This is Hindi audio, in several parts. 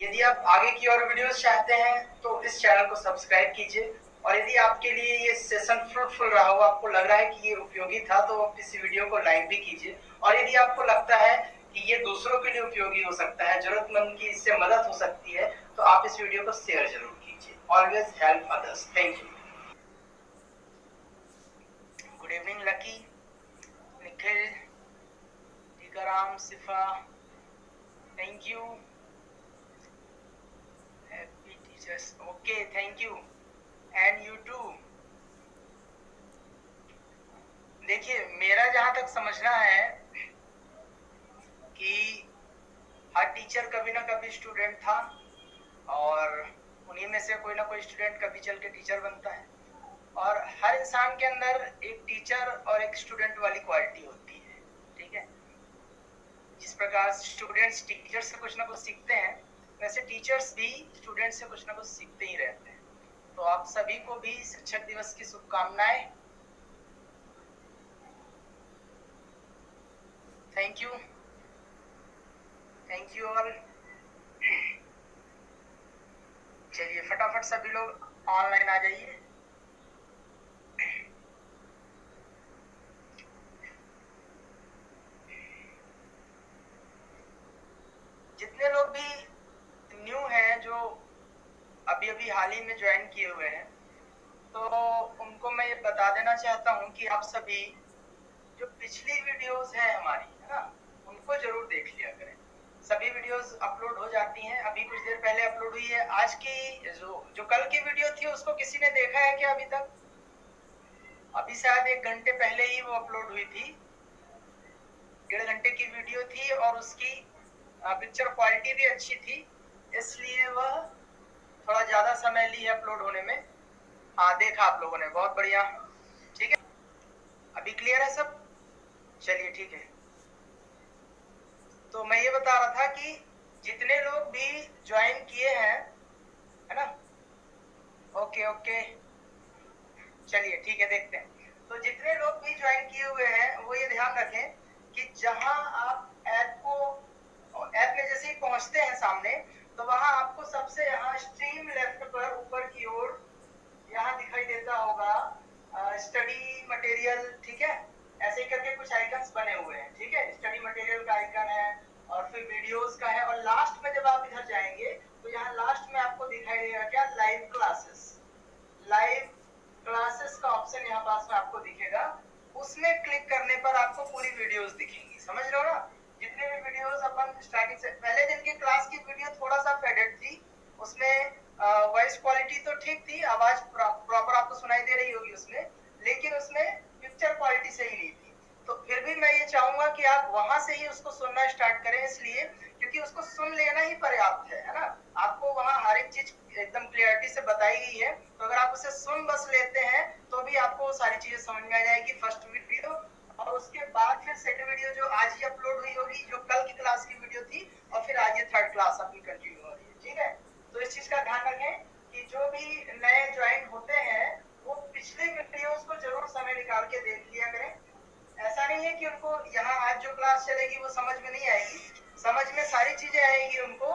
यदि आप आगे की और वीडियोस चाहते हैं तो इस चैनल को सब्सक्राइब कीजिए, और यदि आपके लिए ये सेशन फ्रूटफुल रहा हो, आपको लग रहा है कि ये उपयोगी था, तो आप इस वीडियो को लाइक भी कीजिए। और यदि आपको लगता है कि ये दूसरों के लिए उपयोगी हो सकता है, जरूरतमंद की इससे मदद हो सकती है, तो आप इस वीडियो को शेयर जरूर कीजिए। Always help others. Thank you. Good evening Lucky, Nikhil, Tikaram, Sifa, thank you. Happy teachers, okay, thank you. And you too. देखिए, मेरा जहां तक समझना है कि हर टीचर कभी ना कभी स्टूडेंट था, और उन्हीं में से कोई ना कोई स्टूडेंट कभी चल के टीचर बनता है। और हर इंसान के अंदर एक टीचर और एक स्टूडेंट वाली क्वालिटी होती है, ठीक है। जिस प्रकार स्टूडेंट्स टीचर से कुछ ना कुछ सीखते हैं, वैसे टीचर्स भी स्टूडेंट से कुछ ना कुछ सीखते ही रहते हैं। तो आप सभी को भी शिक्षक दिवस की शुभकामनाएं। Thank you, thank you all. चलिए फटाफट सभी लोग ऑनलाइन आ जाइए। जितने लोग भी न्यू हैं, जो अभी अभी हाल ही में ज्वाइन किए हुए हैं, तो उनको मैं ये बता देना चाहता हूँ कि आप सभी जो पिछली वीडियोस हैं हमारी, है ना, उनको जरूर देख लिया करें। सभी वीडियोस अपलोड हो जाती हैं, अभी कुछ देर पहले अपलोड हुई है। आज की जो कल की वीडियो थी उसको किसी ने देखा है क्या अभी तक? अभी शायद 1 घंटे पहले ही वो अपलोड हुई थी। 1.5 घंटे की वीडियो थी और उसकी पिक्चर क्वालिटी भी अच्छी थी, इसलिए वह थोड़ा ज्यादा समय ली है अपलोड होने में। हाँ, देखा आप लोगों ने, बहुत बढ़िया, ठीक है। अभी क्लियर है सब? चलिए ठीक है। तो मैं ये बता रहा था कि जितने लोग भी ज्वाइन किए हैं, है ना, ओके ओके, चलिए ठीक है, देखते हैं। तो जितने लोग भी ज्वाइन किए हुए हैं वो ये ध्यान रखें कि जहां आप ऐप में जैसे ही पहुंचते हैं सामने, तो वहां आपको सबसे यहाँ स्ट्रीम लेफ्ट पर ऊपर की ओर यहाँ दिखाई देता होगा स्टडी मटेरियल, ठीक है। ऐसे ही करके कुछ आइकन्स बने हुए हैं, ठीक है। स्टडी मटेरियल का आइकन है और फिर वीडियोस का है, और लास्ट में जब आप इधर जाएंगे तो यहाँ लास्ट में आपको दिखाई देगा क्या? Live classes. लाइव क्लासेस का ऑप्शन यहाँ पास में आपको दिखेगा, उसमें क्लिक करने पर आपको पूरी वीडियोस दिखेंगी। समझ रहे हो ना? जितने भी वीडियोस अपन स्टार्टिंग से, पहले दिन की क्लास की वीडियो थोड़ा सा फेडेड थी, उसमें वॉइस क्वालिटी तो ठीक थी, आवाज प्रॉपर आपको सुनाई दे रही होगी उसमें, लेकिन उसमें पिक्चर क्वालिटी सही नहीं थी। तो फिर भी मैं ये चाहूंगा कि आप वहां से ही उसको सुनना स्टार्ट करें, इसलिए क्योंकि उसको सुन लेना ही पर्याप्त है ना। आपको वहां हर एक चीज एकदम क्लियरिटी से बताई गई है, तो अगर आप उसे सुन बस लेते हैं तो भी आपको सारी चीजें समझ में आ जाएगी। फर्स्ट वीडियो और उसके बाद फिर सेकंड वीडियो जो आज ही अपलोड हुई होगी, जो कल की क्लास की वीडियो थी, और फिर आज ये थर्ड क्लास अपनी कंटिन्यू हो रही है, ठीक है। तो इस चीज का ध्यान रखें कि जो भी नए ज्वाइन होते हैं वो पिछले वीडियोस को जरूर समय निकाल के देख लिया करें। ऐसा नहीं है कि उनको यहाँ आज जो क्लास चलेगी वो समझ में नहीं आएगी, समझ में सारी चीजें आएंगी उनको,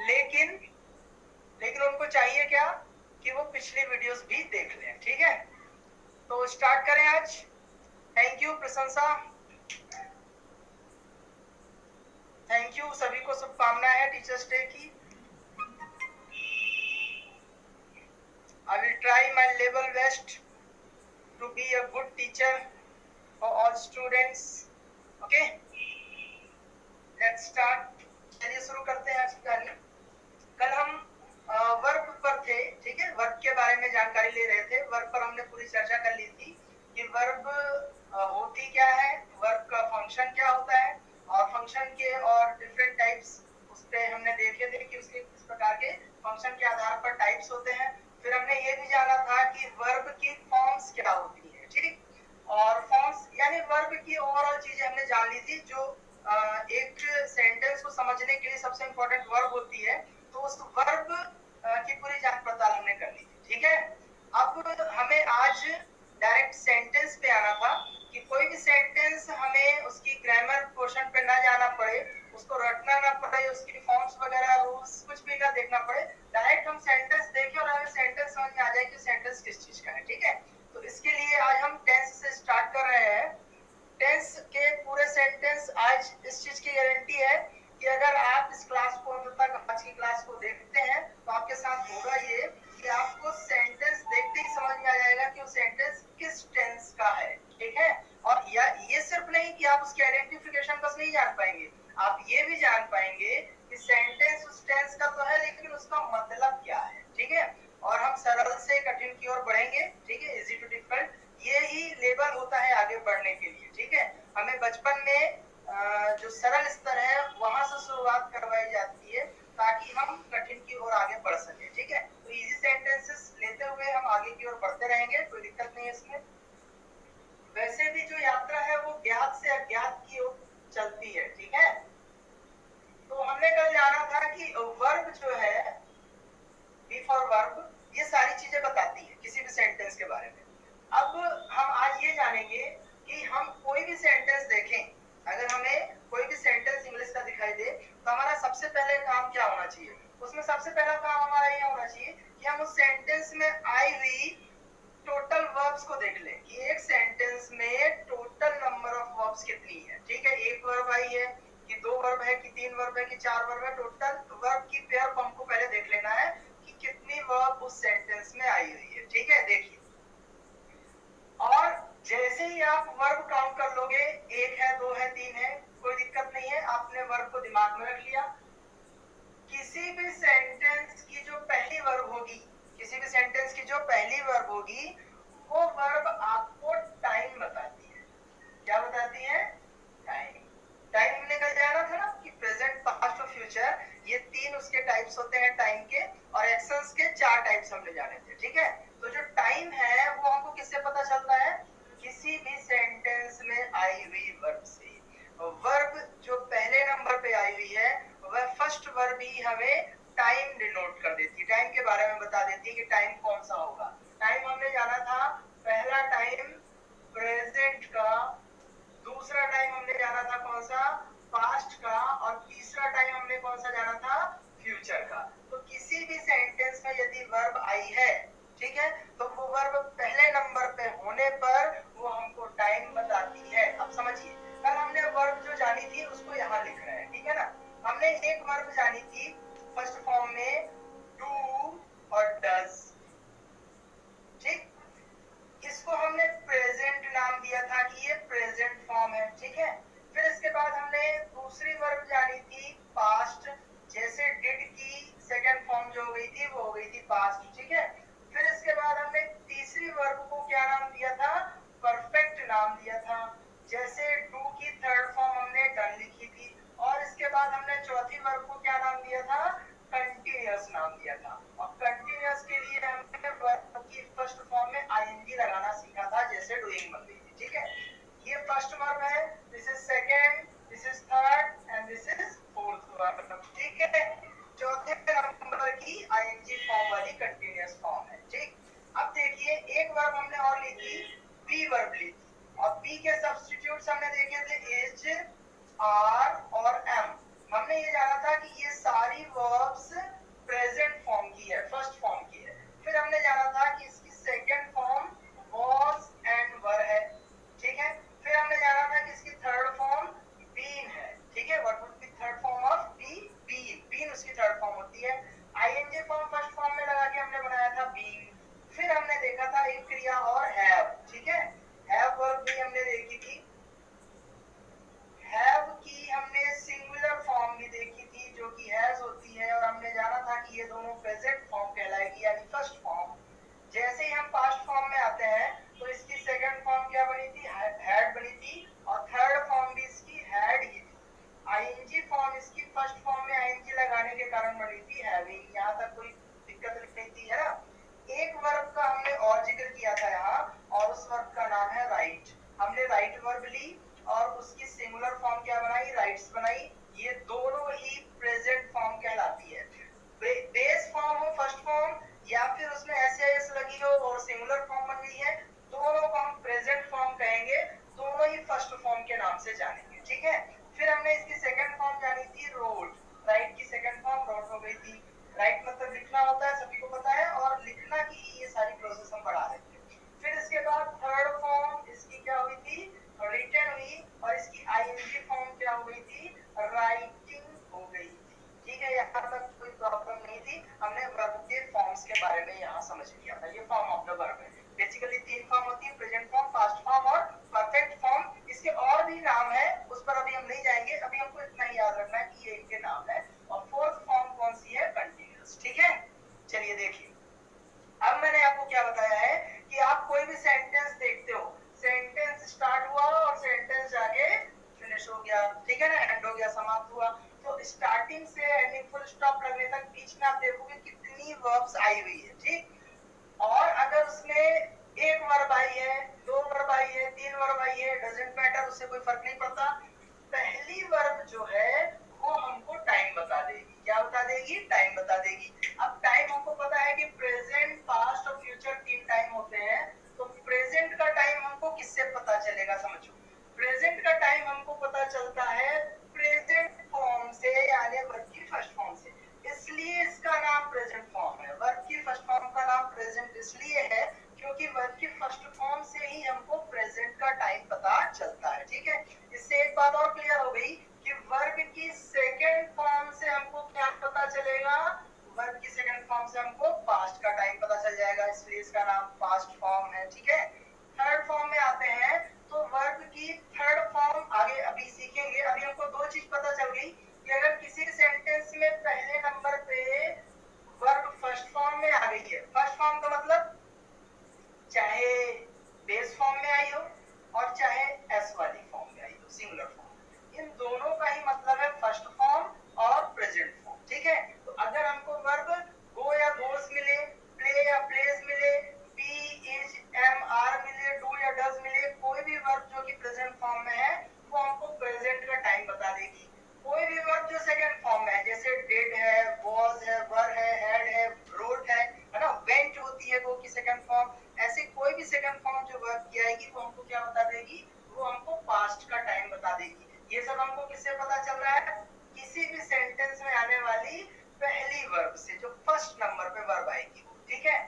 लेकिन उनको चाहिए क्या? कि वो पिछली वीडियोस भी देख लें, ठीक है। तो स्टार्ट करें आज। थैंक यू प्रशंसा, थैंक यू सभी को, शुभकामनाएं है टीचर्स डे की। I will try my level best to be a good teacher for all students. Okay, let's start. चलिए शुरू करते हैं आज की कहानी। कल हम वर्ब पर थे, ठीक है। वर्ब के बारे में जानकारी ले रहे थे। वर्ब पर हमने पूरी चर्चा कर ली थी कि वर्ब होती क्या है, वर्ब का फंक्शन क्या होता है, और फंक्शन के और डिफरेंट टाइप्स उस पे हमने देखे थे कि उसके किस प्रकार के फंक्शन के आधार पर टाइप्स होते हैं। फिर हमने ये भी जाना था कि वर्ब की फॉर्म्स क्या होती है, ठीक। और फॉर्म्स यानी वर्ब की ओवरऑल चीजें हमने जान ली थी। जो एक सेंटेंस को समझने के लिए सबसे इंपॉर्टेंट वर्ब होती है, तो उस वर्ब की पूरी जांच पड़ताल हमने कर ली थी, ठीक है। अब हमें आज डायरेक्ट सेंटेंस पे आना था कि कोई भी सेंटेंस हमें उसकी ग्रामर पोर्शन पे ना जाना पड़े, उसको रटना ना पड़े, उसकी फॉर्म्स वगैरह रूल्स कुछ भी ना देखना पड़े, डायरेक्ट हम सेंटेंस देखें और हमें सेंटेंस समझ में आ जाए कि सेंटेंस किस चीज का है। ठीक है, तो इसके लिए आज हम टेंस से स्टार्ट कर रहे हैं। टेंस के पूरे सेंटेंस, आज इस चीज की गारंटी है कि अगर आप इस क्लास को अंत तक, आज की क्लास को देखते हैं, तो आपके साथ होगा ये कि आपको सेंटेंस देखते ही समझ में आ जाएगा कि वो सेंटेंस किस टेंस का है। ठीक है, और ये सिर्फ नहीं कि आप उसकी आइडेंटिफिकेशन बस नहीं जान पाएंगे, आप ये भी जान पाएंगे कि सेंटेंस उस टेंस का तो है लेकिन उसका मतलब क्या है। ठीक है, और हम सरल से कठिन की ओर बढ़ेंगे। ठीक है, इजी टू डिफिकल्ट, ये ही लेवल होता है आगे बढ़ने के लिए। ठीक है, हमें बचपन में जो सरल स्तर है वहां से शुरुआत करवाई जाती है ताकि हम कठिन की ओर आगे बढ़ सके। ठीक है, तो इजी सेंटेंसेस लेते हुए हम आगे की ओर बढ़ते रहेंगे, कोई दिक्कत नहीं है इसमें। वैसे भी जो यात्रा है वो ज्ञात से अज्ञात की ओर चलती है। ठीक है, तो हमने कल जाना था कि वर्ब जो है, बी फॉर वर्ब, ये सारी चीजें बताती है किसी भी सेंटेंस के बारे में। अब हम आज ये जानेंगे कि हम कोई भी सेंटेंस देखें, अगर हमें कोई भी सेंटेंस इंग्लिश का दिखाई दे तो हमारा सबसे पहले काम क्या होना चाहिए। उसमें सबसे पहला काम हमारा ये होना चाहिए कि हम उस सेंटेंस में आई हुई टोटल वर्ब्स को देख लें कि एक सेंटेंस में टोटल नंबर ऑफ वर्ब्स कितनी है। ठीक है, एक वर्ब आई है कि दो वर्ब है कि तीन वर्ब है कि चार वर्ब है, टोटल वर्ब की पेयर को हमको पहले देख लेना है कि कितनी वर्ब उस सेंटेंस में आई हुई है। ठीक है, देखिए, और जैसे ही आप वर्ब काउंट कर लोगे, एक है, दो है, तीन है, कोई दिक्कत नहीं है, आपने वर्ब को दिमाग में रख लिया। किसी भी सेंटेंस की जो पहली वर्ब होगी, किसी भी सेंटेंस की जो पहली वर्ब होगी, वो वर्ब आपको टाइम बताती है। क्या बताती है? टाइम। टाइम हमने कल जाना था ना कि प्रेजेंट, पास्ट और फ्यूचर, ये तीन उसके टाइप्स होते हैं टाइम के, और एक्शंस के चार टाइप्स हमने जाने थे। ठीक है, तो जो टाइम है वो हमको किससे पता चलता है? किसी भी सेंटेंस में आई हुई वर्ब से। वर्ब जो पहले नंबर पे आई हुई है वह फर्स्ट वर्ब ही हमें टाइम डिनोट कर देती है, टाइम के बारे में बता देती है कि टाइम कौन सा होगा। टाइम हमने जाना था, पहला टाइम प्रेजेंट का, दूसरा टाइम हमने जाना था कौन सा? पास्ट का, और तीसरा टाइम हमने कौन सा जाना था? फ्यूचर का। तो किसी भी सेंटेंस में यदि वर्ब आई है, ठीक है, तो वो वर्ब पहले नंबर पे होने पर वो हमको टाइम बताती है। अब समझिए, कल हमने वर्ब जो जानी थी उसको यहाँ लिख रहे हैं। ठीक है ना, हमने एक वर्ब जानी थी फर्स्ट फॉर्म में, डू और डज। ठीक, इसको हमने प्रेजेंट नाम दिया था कि ये प्रेजेंट फॉर्म है। ठीक है, फिर इसके बाद हमने दूसरी वर्ब जानी थी पास्ट, जैसे डिड की सेकंड फॉर्म जो हो गई थी वो हो गई थी पास्ट। ठीक है, फिर इसके बाद हमने तीसरी वर्ब को क्या नाम दिया था? परफेक्ट नाम दिया था। जैसे डू की थर्ड फॉर्म हमने डन लिखी थी, और इसके बाद हमने चौथी वर्ब को क्या नाम दिया था? कंटिन्यूअस नाम दिया था। और कंटिन्यूअस के लिए हमने वर्ब की फर्स्ट फॉर्म में आईएनजी लगाना सीखा था, जैसे डूइंग बन गई थी। ठीक है, ये फर्स्ट वर्ब है, this is second, this is third and this is fourth verb. ठीक है, चौथे नंबर की आईएनजी फॉर्म वाली कंटिन्यूअस फॉर्म है। ठीक, अब देखिए, एक वर्ब हमने और ली थी, बी वर्ब ली थी, और बी के सब्स्टिट्यूट्स हमने देखे थे इज, आर और एम। हमने ये जाना था कि ये सारी वर्ब्स प्रेजेंट फॉर्म की है, फर्स्ट फॉर्म की है। फिर हमने जाना था कि इसकी सेकंड फॉर्म was एंड वर है। ठीक है, फिर हमने जाना था कि इसकी थर्ड फॉर्म बीन है। ठीक है, what would be third form of be? Been. Been उसकी थर्ड फॉर्म होती है। आईएनजी फॉर्म फर्स्ट फॉर्म में लगा के हमने बनाया था बीन। फिर हमने देखा था एक क्रिया और हैव। ठीक है, हैव वर्ब भी हमने देखी थी। हैव की हमने सिंगुलर फॉर्म भी देखी थी जो कि हैज होती है, और हमने जाना था कि ये दोनों प्रेजेंट फॉर्म कहलाएगी, यानी फर्स्ट फॉर्म। जैसे ही हम पास्ट फॉर्म में आते हैं तो इसकी सेकंड फॉर्म क्या बनी थी? हैड बनी थी, और थर्ड फॉर्म भी इसकी हैड ही थी। आईएनजी फॉर्म इसकी फर्स्ट फॉर्म में आईएनजी लगाने के कारण बनी थी हैविंग। यहाँ तक कोई दिक्कत नहीं थी, है ना? एक वर्ब का हमने और जिक्र किया था यहाँ, और उस वर्ब का नाम है राइट। हमने राइट वर्ब ली और उसकी सिंगुलर फॉर्म क्या बनाई? राइट्स बनाई। ये दोनों ही प्रेजेंट फॉर्म कहलाती है। बेस फॉर्म हो फर्स्ट फॉर्म, या फिर उसमें एस लगी हो और सिंगुलर फॉर्म बन गई है, दोनों को हम प्रेजेंट फॉर्म कहेंगे, दोनों ही फर्स्ट फॉर्म के नाम से जानेंगे। ठीक है, फिर हमने इसकी सेकंड फॉर्म जानी थी रोड, राइट की सेकंड फॉर्म रोड हो गई थी। राइट मतलब लिखना होता है, सभी को पता है, और लिखना की ये सारी प्रोसेस हम पढ़ा रहे थे। फिर इसके बाद थर्ड फॉर्म इसकी क्या हुई थी, रिटन हुई, और इसकी आईएनजी फॉर्म क्या हो गई थी, राइटिंग हो गई थी। ठीक है, यहाँ तक कोई प्रॉब्लम नहीं थी, हमने वर्ब के फॉर्म्स के बारे में यहाँ समझ लिया था। ये फॉर्म ऑफ द वर्ब है। बेसिकली तीन फॉर्म होती है, प्रेजेंट फॉर्म, पास्ट फॉर्म और परफेक्ट फॉर्म। इसके और भी नाम है, उस पर अभी हम नहीं जाएंगे, अभी हमको इतना ही याद रखना है कि ये इनके नाम है। और फोर्थ फॉर्म कौन सी है, कंटीन्यूअस। ठीक है, चलिए देखिए, अब मैंने आपको क्या बताया है कि आप कोई भी सेंटेंस देखते हो, सेंटेंस स्टार्ट हुआ और सेंटेंस जाके फिनिश हो गया, ठीक है ना, एंड हो गया, समाप्त हुआ। तो स्टार्टिंग से एंडिंग फुल स्टॉप लगने तक बीच में आप देखोगे कितनी वर्ब्स आई हुई है। ठीक, और अगर उसमें एक वर्ब आई है, दो वर्ब आई है, तीन वर्ब आई है, डजंट मैटर, उससे कोई फर्क नहीं पड़ता। पहली वर्ब जो है वो हमको टाइम बता देगी। क्या बता देगी, टाइम बता देगी। अब टाइम हमको पता है कि प्रेजेंट, पास्ट और फ्यूचर तीन टाइम होते हैं। तो प्रेजेंट का टाइम हमको किससे पता चलेगा, समझो। प्रेजेंट का टाइम हमको पता चलता है प्रेजेंट फॉर्म से, यानी वर्ब की फर्स्ट फॉर्म से, इसलिए इसका नाम प्रेजेंट फॉर्म है। वर्ब की फर्स्ट फॉर्म का नाम प्रेजेंट इसलिए है क्योंकि वर्ब की फर्स्ट फॉर्म से ही हमको प्रेजेंट का टाइम पता चलता है। ठीक है, इससे एक बात और क्लियर हो गई कि वर्ब की सेकंड फॉर्म से हमको क्या पता चलेगा, वर्ब की सेकंड फॉर्म से हमको पास्ट का टाइम पता चल जाएगा, इसलिए इसका नाम पास्ट फॉर्म है। ठीक है, थर्ड फॉर्म में आते हैं, तो वर्ब की थर्ड फॉर्म आगे अभी सीखेंगे। अभी हमको दो चीज पता चल गई कि अगर किसी सेंटेंस में पहले नंबर पे वर्ब फर्स्ट फॉर्म में आ गई है, फर्स्ट फॉर्म का मतलब चाहे बेस फॉर्म में आई हो और चाहे एस वाली फॉर्म में आई हो, सिंगुलर फॉर्म, इन दोनों का ही मतलब है फर्स्ट फॉर्म और प्रेजेंट फॉर्म। ठीक है, तो अगर हमको वर्ब गो या गोस मिले, प्ले या प्लेस मिले, बी, इज, एम, आर मिले, डू या डज मिले, कोई भी वर्ब जो कि प्रेजेंट फॉर्म में है वो हमको प्रेजेंट का टाइम बता देगी। कोई भी वर्ब जो सेकंड फॉर्म में है, जैसे डिड है, वाज है, वर है, हैड है, रोट है ना, वेंट होती है वो की सेकंड फॉर्म, ऐसे कोई भी सेकंड फॉर्म जो वर्ब की आएगी वो हमको क्या बता देगी, वो हमको पास्ट का टाइम बता देगी। ये सब हमको किससे पता चल रहा है, किसी भी सेंटेंस में आने वाली पहली वर्ब से, जो फर्स्ट नंबर पे वर्ब आएगी। ठीक है,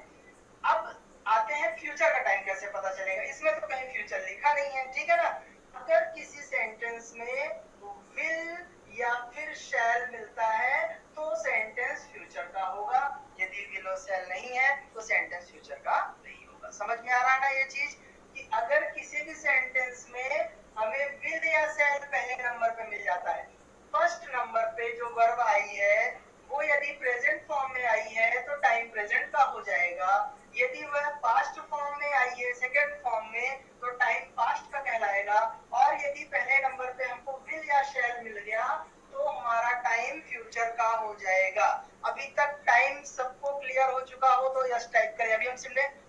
अब आते हैं फ्यूचर का टाइम कैसे पता चलेगा। इसमें तो कहीं फ्यूचर लिखा नहीं है, ठीक है ना। अगर किसी सेंटेंस में विल या फिर शैल मिलता है तो सेंटेंस फ्यूचर का होगा, यदि विल और शैल नहीं है तो सेंटेंस फ्यूचर का नहीं होगा। समझ में आ रहा है ना ये चीज, कि अगर किसी भी सेंटेंस में हमें विल या शैल पहले नंबर पे मिल जाता है, फर्स्ट नंबर पे जो वर्ब आई है वो यदि प्रेजेंट फॉर्म में आई है तो टाइम प्रेजेंट का हो जाएगा, यदि वह पास्ट फॉर्म में आई है सेकंड फॉर्म में तो टाइम पास्ट का कहलाएगा, और यदि पहले नंबर पे हमको विल या शैल मिल गया तो हमारा टाइम फ्यूचर का हो जाएगा। अभी तक टाइम सबको क्लियर हो चुका हो तो यस टाइप करें। अभी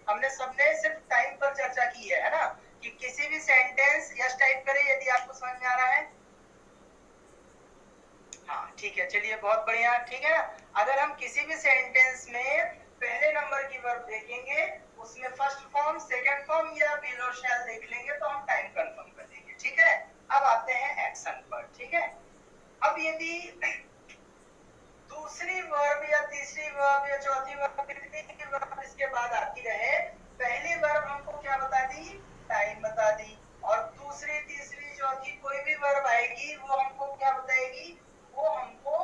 हमने सबने सिर्फ टाइम पर चर्चा की है ना, कि किसी भी सेंटेंस यस टाइप करें यदि आपको समझ में आ रहा है। हाँ ठीक है, चलिए बहुत बढ़िया। ठीक है, अगर हम किसी भी सेंटेंस में पहले नंबर की वर्ब देखेंगे, उसमें फर्स्ट फॉर्म, सेकंड फॉर्म या विल और शैल देख लेंगे तो हम टाइम कंफर्म कर देंगे। ठीक है, अब आते हैं एक्शन पर। ठीक है, अब यदि दूसरी वर्ब या तीसरी वर्ब या चौथी वर्ब, कितनी वर्ब इसके बाद आती रहे, पहली वर्ब हमको क्या बता दी, टाइम बता दी, और दूसरी, तीसरी, चौथी कोई भी वर्ब आएगी वो हमको क्या बताएगी, वो हमको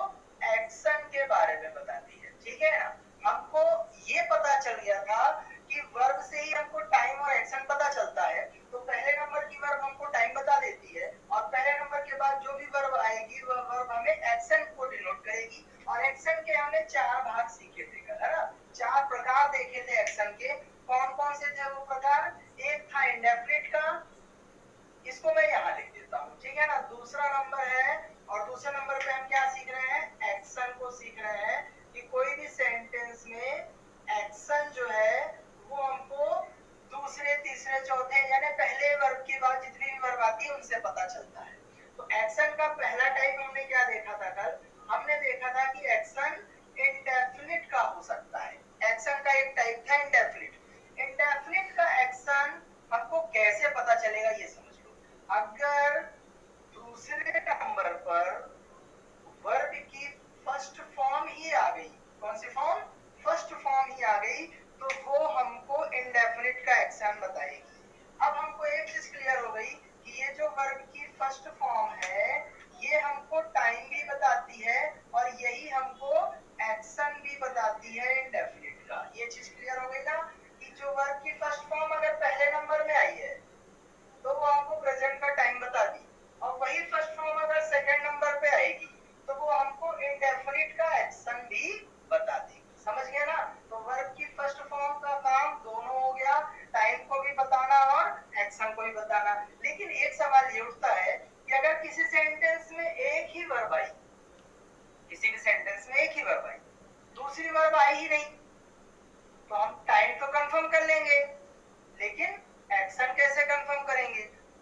एक्शन के बारे में बताती है। ठीक है ना, हमको ये पता चल गया था कि वर्ब से ही हमको टाइम और एक्शन पता चलता है, तो पहले नंबर की वर्ब हमको टाइम बता देती है, और पहले नंबर के बाद जो भी वर्ब आएगी वह वर्ब हमें एक्शन को डिनोट करेगी। और एक्शन के हमने चार भाग सीखे थे कल, है ना, चार प्रकार देखे थे एक्शन के। कौन कौन से थे वो प्रकार, एक था इंडेफिनिट का, इसको मैं यहाँ लिख देता हूँ। ठीक है ना, दूसरा नंबर है, और दूसरे नंबर पे हम क्या सीख रहे हैं, एक्शन को सीख रहे हैं, कि कोई भी सेंटेंस में एक्शन जो है वो हमको दूसरे, तीसरे, चौथे यानी पहले वर्ब के बाद जितनी भी वर्ब आती है उनसे पता चलता है। तो एक्शन का पहला टाइप हमने क्या देखा था कल, हमने देखा था कि एक्शन इंडेफिनिट का हो सकता है। एक्शन का एक टाइप था इंडेफिनिट। इंडेफिनिट का एक्शन हमको कैसे पता चलेगा ये समझ लो। अगर दूसरे नंबर बताना। लेकिन एक सवाल ये उठता है कि अगर किसी सेंटेंस में एक ही वर्ब आई, किसी भी सेंटेंस में एक ही वर्ब आई, दूसरी वर्ब आई ही नहीं, तो हम टाइम तो कंफर्म कर लेंगे, लेकिन एक्शन कैसे कंफर्म करेंगे?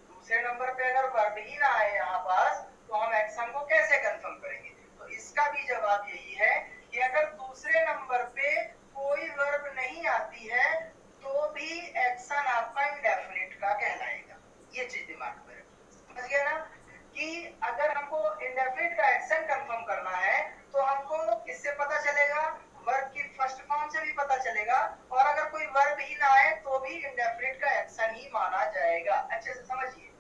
दूसरे नंबर पे अगर वर्ब ही ना आए यहाँ पास, तो हम एक्शन को कैसे कंफर्म करेंगे? तो इसका भी जवाब यही है कि अगर दूसरे नंबर पे कोई वर्ब नहीं आती है तो भी एक्शन आपका इंडेफिनिट का कहलाएगा। ये चीज दिमाग में रखिए, समझ गया ना? कि अगर हमको इंडेफिनिट का एक्शन कंफर्म करना है तो हमको किससे पता चलेगा? वर्ब की फर्स्ट फॉर्म से भी पता चलेगा, और अगर कोई वर्ब ही ना आए तो भी इंडेफिनिट का एक्शन ही माना जाएगा। अच्छे से समझिए।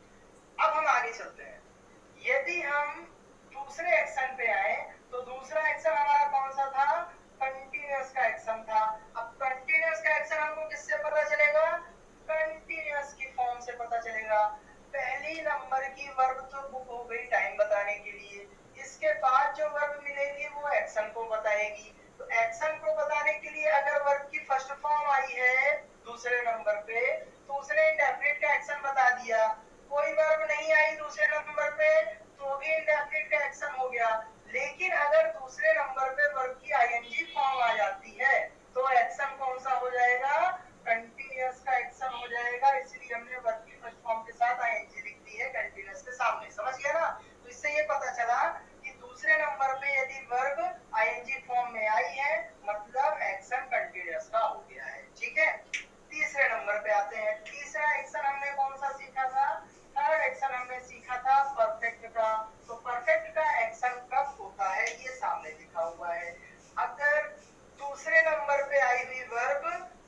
अब हम आगे चलते हैं। यदि हम दूसरे एक्शन पे आए तो दूसरा एक्शन हमारा कौन सा था? कंटीन्यूअस का एक्शन था। अब कंटीन्यूअस का एक्शन हमको किससे पता चलेगा? कंटीन्यूअस की फॉर्म से पता चलेगा। पहली नंबर की वर्ब तो बुक हो गई टाइम बताने के लिए, इसके बाद जो वर्ब मिलेगी वो एक्शन को बताएगी। तो एक्शन को बताने के लिए अगर वर्ब की फर्स्ट फॉर्म आई है दूसरे नंबर पे तो उसने इंडेफिनिट का एक्शन बता दिया। कोई वर्ब नहीं आई दूसरे नंबर पे तो भी इंडेफिनिट का एक्शन हो गया। लेकिन अगर दूसरे नंबर पे वर्ब की आईएनजी फॉर्म आ जाती है तो एक्शन कौन सा हो जाएगा? कंटीन्यूअस का एक्शन हो जाएगा। इसलिए हमने वर्ब की फर्स्ट फॉर्म के साथ आईएनजी लिख दी है कंटीन्यूअस के सामने। समझ गया ना? तो इससे ये पता चला कि दूसरे नंबर पे यदि वर्ब आईएनजी फॉर्म में आई है मतलब एक्शन कंटीन्यूअस का हो गया है। ठीक है, तीसरे नंबर पे आते हैं। तीसरा एक्शन हमने कौन सा सीखा था? थर्ड एक्शन हमने सीखा था परफेक्ट का। तो परफेक्ट का एक्शन कब होता है ये सामने लिखा हुआ है। अगर दूसरे नंबर पे आई हुई वर्ब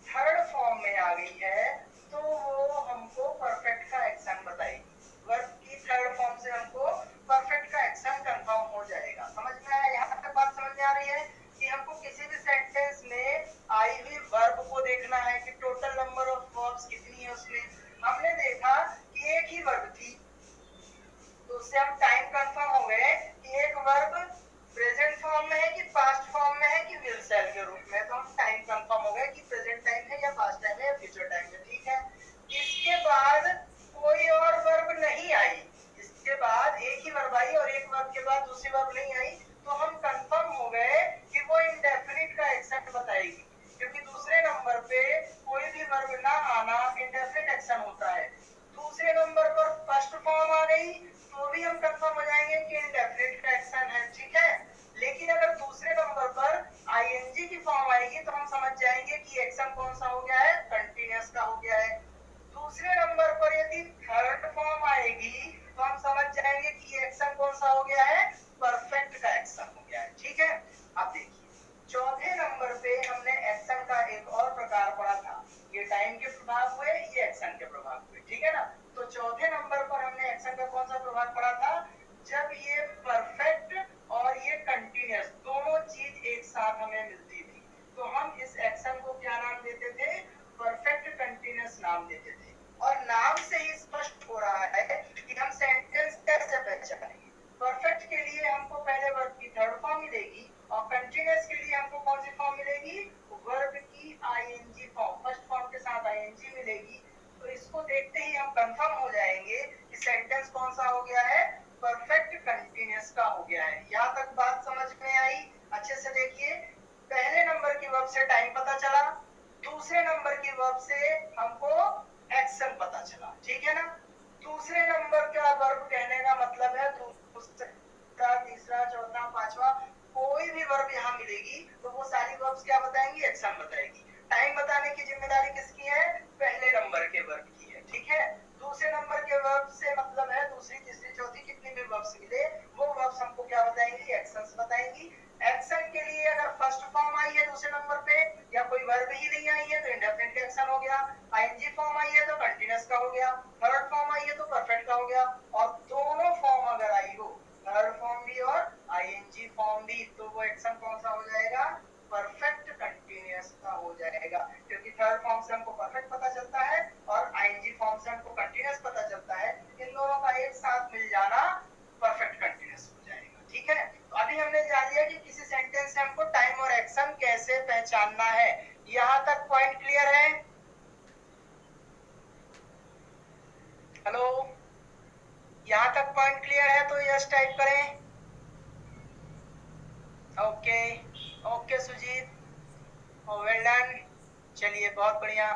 थर्ड फॉर्म में आ गई है तो वो हमको परफेक्ट का एक्शन बताएगी। वर्ब की थर्ड फॉर्म से हमको परफेक्ट का एक्शन कंफर्म हो जाएगा। समझ में आया? यहाँ तक बात समझ में आ रही है कि हमको किसी भी सेंटेंस में आई हुई वर्ब को देखना है कि टोटल नंबर ऑफ वर्ब्स कितनी है उसमें। हमने देखा कि एक ही वर्ब थी तो उससे हम टाइम कंफर्म हो गए कि एक वर्ब प्रेजेंट फॉर्म में है कि पास्ट फॉर्म में है कि विल सेल के रूप में। तो हम टाइम कंफर्म हो गए कि प्रेजेंट टाइम है या पास्ट टाइम है या फ्यूचर टाइम है। ठीक है, इसके बाद कोई और वर्ब नहीं आई, इसके बाद एक ही वर्ब आई और एक वर्ब के बाद दूसरी वर्ब नहीं आई, तो हम कंफर्म हो गए कि वो इंडेफिनिट का एक्शन बताएगी, क्योंकि दूसरे नंबर पे कोई भी वर्ब ना आना इंडेफिनिट एक्शन होता है। दूसरे नंबर पर फर्स्ट फॉर्म आ गई तो भी हम कंफर्म हो जाएंगे कि इंडेफिनिट का एक्शन है। ठीक है, लेकिन अगर दूसरे नंबर पर आईएनजी की फॉर्म आएगी तो हम समझ जाएंगे कि एक्शन कौन सा हो गया है? कंटीन्यूअस का हो गया है। दूसरे नंबर पर यदि थर्ड फॉर्म आएगी तो हम समझ जाएंगे कि एक्शन कौन सा हो गया है? परफेक्ट का एक्शन हो गया है। ठीक है, अब देखिए चौथे नंबर पे हमने एक्शन का एक और प्रकार पढ़ा था। ये टाइम के प्रभाव हुए, ये एक्शन के प्रभाव हुए। ठीक है ना? तो चौथे नंबर पर हमने एक्शन का कौन सा प्रभाव पढ़ा था? जब ये परफेक्ट और ये कंटीन्यूअस दोनों चीज एक साथ हमें मिलती थी तो हम इस एक्शन को क्या नाम देते थे? परफेक्ट कंटीन्यूअस नाम देते थे। और नाम से ही स्पष्ट हो रहा है कि हम सेंटेंस कैसे पहचानेंगे। परफेक्ट के लिए हमको पहले वर्ब की थर्ड फॉर्म मिलेगी और कंटीन्यूअस के लिए हमको कौन सी फॉर्म मिलेगी? वर्ब की आईएनजी फॉर्म, फर्स्ट फॉर्म के साथ आईएनजी मिलेगी। तो इसको देखते ही हम कंफर्म हो जाएंगे कि सेंटेंस कौन सा हो गया है? परफेक्ट कंटीन्यूअस का हो गया है। यहाँ तक बात समझ में आई? अच्छे से देखिए, पहले नंबर की वर्ब से टाइम पता चला, दूसरे नंबर की वर्ब से हमको एक्शन पता चला। ठीक है ना? दूसरे नंबर का वर्ब कहने का मतलब है दूसरा, तीसरा, चौथा, पांचवा कोई भी वर्ब यहाँ मिलेगी तो वो सारी वर्ब्स क्या बताएंगी? एक्शन बताएगी। टाइम बताने की जिम्मेदारी किसकी है? पहले नंबर के वर्ब की है। ठीक है, दूसरे नंबर के वर्ब से मतलब है दूसरी, तीसरी, चौथी कितनी भी वर्ब्स मिले वो वर्ब्स हमको क्या बताएंगी? एक्शंस बताएंगी। एक्शन के लिए अगर फर्स्ट फॉर्म आई है दूसरे नंबर पे या कोई वर्ब ही नहीं आई है तो इंडेफिनिट का एक्शन हो गया। आईएनजी फॉर्म आई है तो कंटीन्यूअस का हो गया। थर्ड फॉर्म आई है तो परफेक्ट का हो गया। और दोनों फॉर्म अगर आई हो, थर्ड फॉर्म भी और आईएनजी फॉर्म भी, तो वो एक्शन कौन सा हो जाएगा? परफेक्ट कंटीन्यूअस का हो जाएगा। क्योंकि थर्ड फॉर्म से हमको परफेक्ट पता चलता है और आईएनजी फॉर्म से हमको कंटीन्यूअस पता चलता है। इन दोनों का एक साथ मिल जाना परफेक्ट कंटीन्यूअस हो जाएगा। ठीक है, तो अभी हमने जान लिया कि किसी सेंटेंस से हमको टाइम और एक्शन कैसे पहचानना है। यहाँ तक पॉइंट क्लियर है? हेलो, यस टाइप करें। Okay okay Sujit, well done. चलिए बहुत बढ़िया,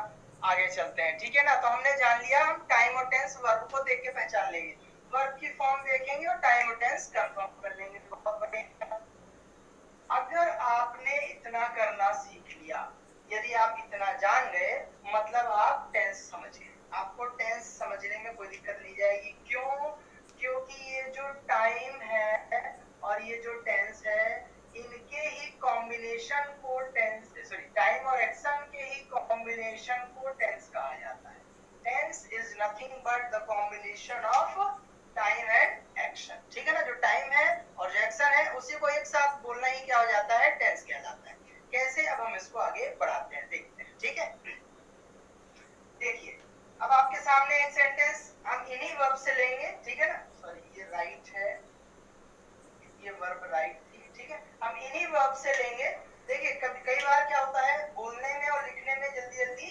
आगे चलते हैं। ठीक है ना, तो हमने जान लिया हम टाइम और टेंस वर्ब को देख के पहचान लेंगे, वर्ब की फॉर्म देखेंगे और टाइम और टेंस कंफर्म कर लेंगे। बहुत बढ़िया। अगर आपने इतना करना सीख लिया, यदि आप इतना जान गए, मतलब आप टेंस समझ गए। आपको टेंस समझने में कोई दिक्कत नहीं जाएगी। क्यों? क्योंकि ये जो टाइम है और ये जो टेंस है, इनके ही कॉम्बिनेशन को टेंस, सॉरी, टाइम और एक्शन के ही कॉम्बिनेशन को टेंस कहा जाता है। Tense is nothing but the combination of time and action. ठीक है ना, जो टाइम है और जो एक्शन है उसी को एक साथ बोलना ही क्या हो जाता है, टेंस कहलाता है। कैसे, अब हम इसको आगे बढ़ाते हैं, देखते हैं। ठीक है, देखिए अब आपके सामने एक सेंटेंस हम इन्हीं वर्ब से लेंगे। ठीक है ना, सॉरी ये राइट है, ये वर्ब राइट थी। ठीक है, हम इन्हीं वर्ब से लेंगे। देखिए कई बार क्या होता है, बोलने में और लिखने में जल्दी जल्दी,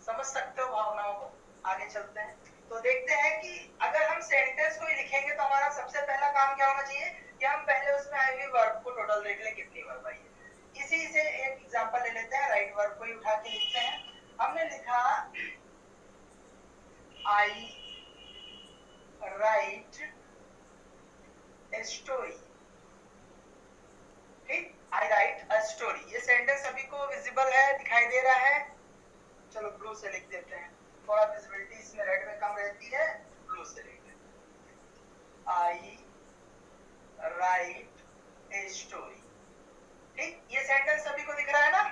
समझ सकते हो भावनाओं को। आगे चलते हैं तो देखते हैं कि अगर हम सेंटेंस को ही लिखेंगे तो हमारा सबसे पहला काम क्या होना चाहिए कि हम पहले उसमें आई हुई वर्ब को टोटल देख लें, कितनी वर्ब आई है। इसी से एक एग्जांपल ले लेते हैं, राइट वर्ब को ही उठा के लिखते हैं। हमने लिखा आई राइट ए स्टोरी। ठीक, आई राइट अ स्टोरी। ये सेंटेंस सभी को विजिबल है, दिखाई दे रहा है? चलो ब्लू से लिख देते हैं, थोड़ा विजिबिलिटी इसमें रेड में कम रहती है, ब्लू से लिख देते हैं। आई राइट ए स्टोरी। ठीक, ये सेंटेंस सभी को दिख रहा है ना?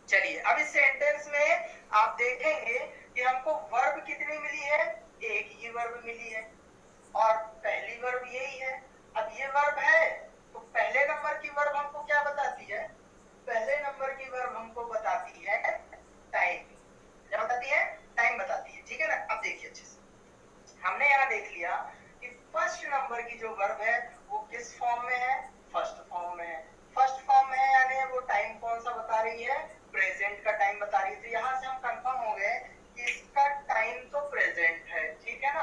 चलिए अब इस सेंटेंस में आप देखेंगे कि हमको वर्ब कितनी मिली है, एक ही वर्ब मिली है और पहली वर्ब यही है। अब ये वर्ब है तो पहले नंबर की वर्ब हमको क्या बताती है, पहले नंबर की वर्ब हमको बताती है टाइम। क्या बताती है? टाइम बताती है। ठीक है ना, अब देखिए अच्छे से, हमने यहाँ देख लिया कि फर्स्ट नंबर की जो वर्ब है वो किस फॉर्म में है, फर्स्ट फॉर्म में है। फर्स्ट फॉर्म में है यानी वो टाइम कौन सा बता रही है, प्रेजेंट का टाइम बता रही है। तो यहाँ से हम कंफर्म हो गए कि इसका टाइम तो प्रेजेंट है। ठीक है ना,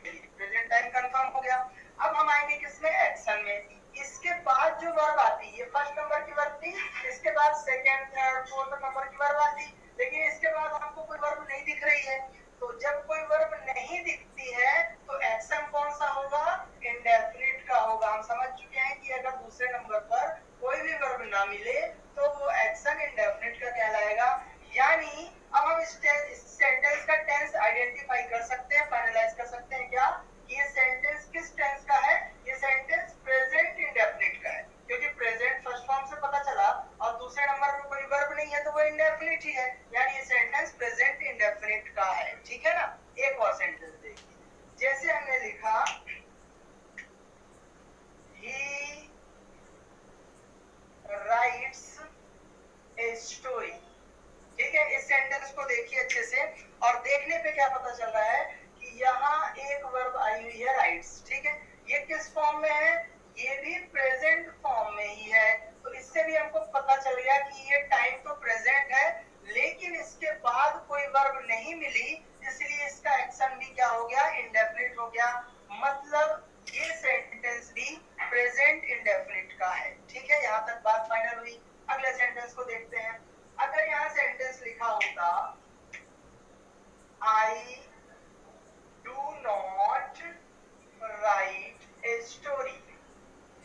प्रेजेंट टाइम कंफर्म हो गया। अब हम आएंगे किसमें, एक्शन में। इसके बाद जो वर्ब आती है, फर्स्ट नंबर की वर्ब थी, इसके बाद सेकंड थर्ड फोर्थ नंबर की वर्ब आती, लेकिन इसके बाद हमको कोई वर्ब नहीं दिख रही है। तो जब कोई वर्ब नहीं दिखती है तो एक्शन कौन सा होगा, इंडेफिनिट का होगा। हम समझ चुके हैं कि अगर दूसरे नंबर पर कोई भी वर्ब ना मिले तो वो एक्शन इंडेफिनिट का कहलाएगा। यानी अब हम इस सेंटेंस का टेंस आइडेंटिफाई कर सकते हैं, फाइनलाइज कर सकते हैं क्या, कि ये सेंटेंस किस टेंस का है, ये सेंटेंस प्रेजेंट इंडेफिनिट का है। क्योंकि प्रेजेंट फर्स्ट फॉर्म से पता चला और दूसरे नंबर पे कोई वर्ब नहीं है तो वो इंडेफिनिट ही है, यानी ये सेंटेंस प्रेजेंट इंडेफिनिट का है। ठीक है ना, एक और सेंटेंस देखिए, जैसे हमने लिखा ही राइट्स ए स्टोरी। ठीक है, इस सेंटेंस को देखिए अच्छे से और देखने पे क्या पता चल रहा है कि यहाँ एक वर्ब आई हुई है राइट्स। ठीक है, ये किस फॉर्म में है, ये भी प्रेजेंट फॉर्म में ही है। तो इससे भी हमको पता चल गया कि ये टाइम तो प्रेजेंट है, लेकिन इसके बाद कोई वर्ब नहीं मिली, इसलिए इसका एक्शन भी क्या हो गया, इंडेफिनिट हो गया। मतलब ये सेंटेंस भी प्रेजेंट इंडेफिनिट का है। ठीक है, यहाँ तक बात फाइनल हुई। अगले सेंटेंस को देखते हैं। अगर यहाँ सेंटेंस लिखा होता I do not right a story.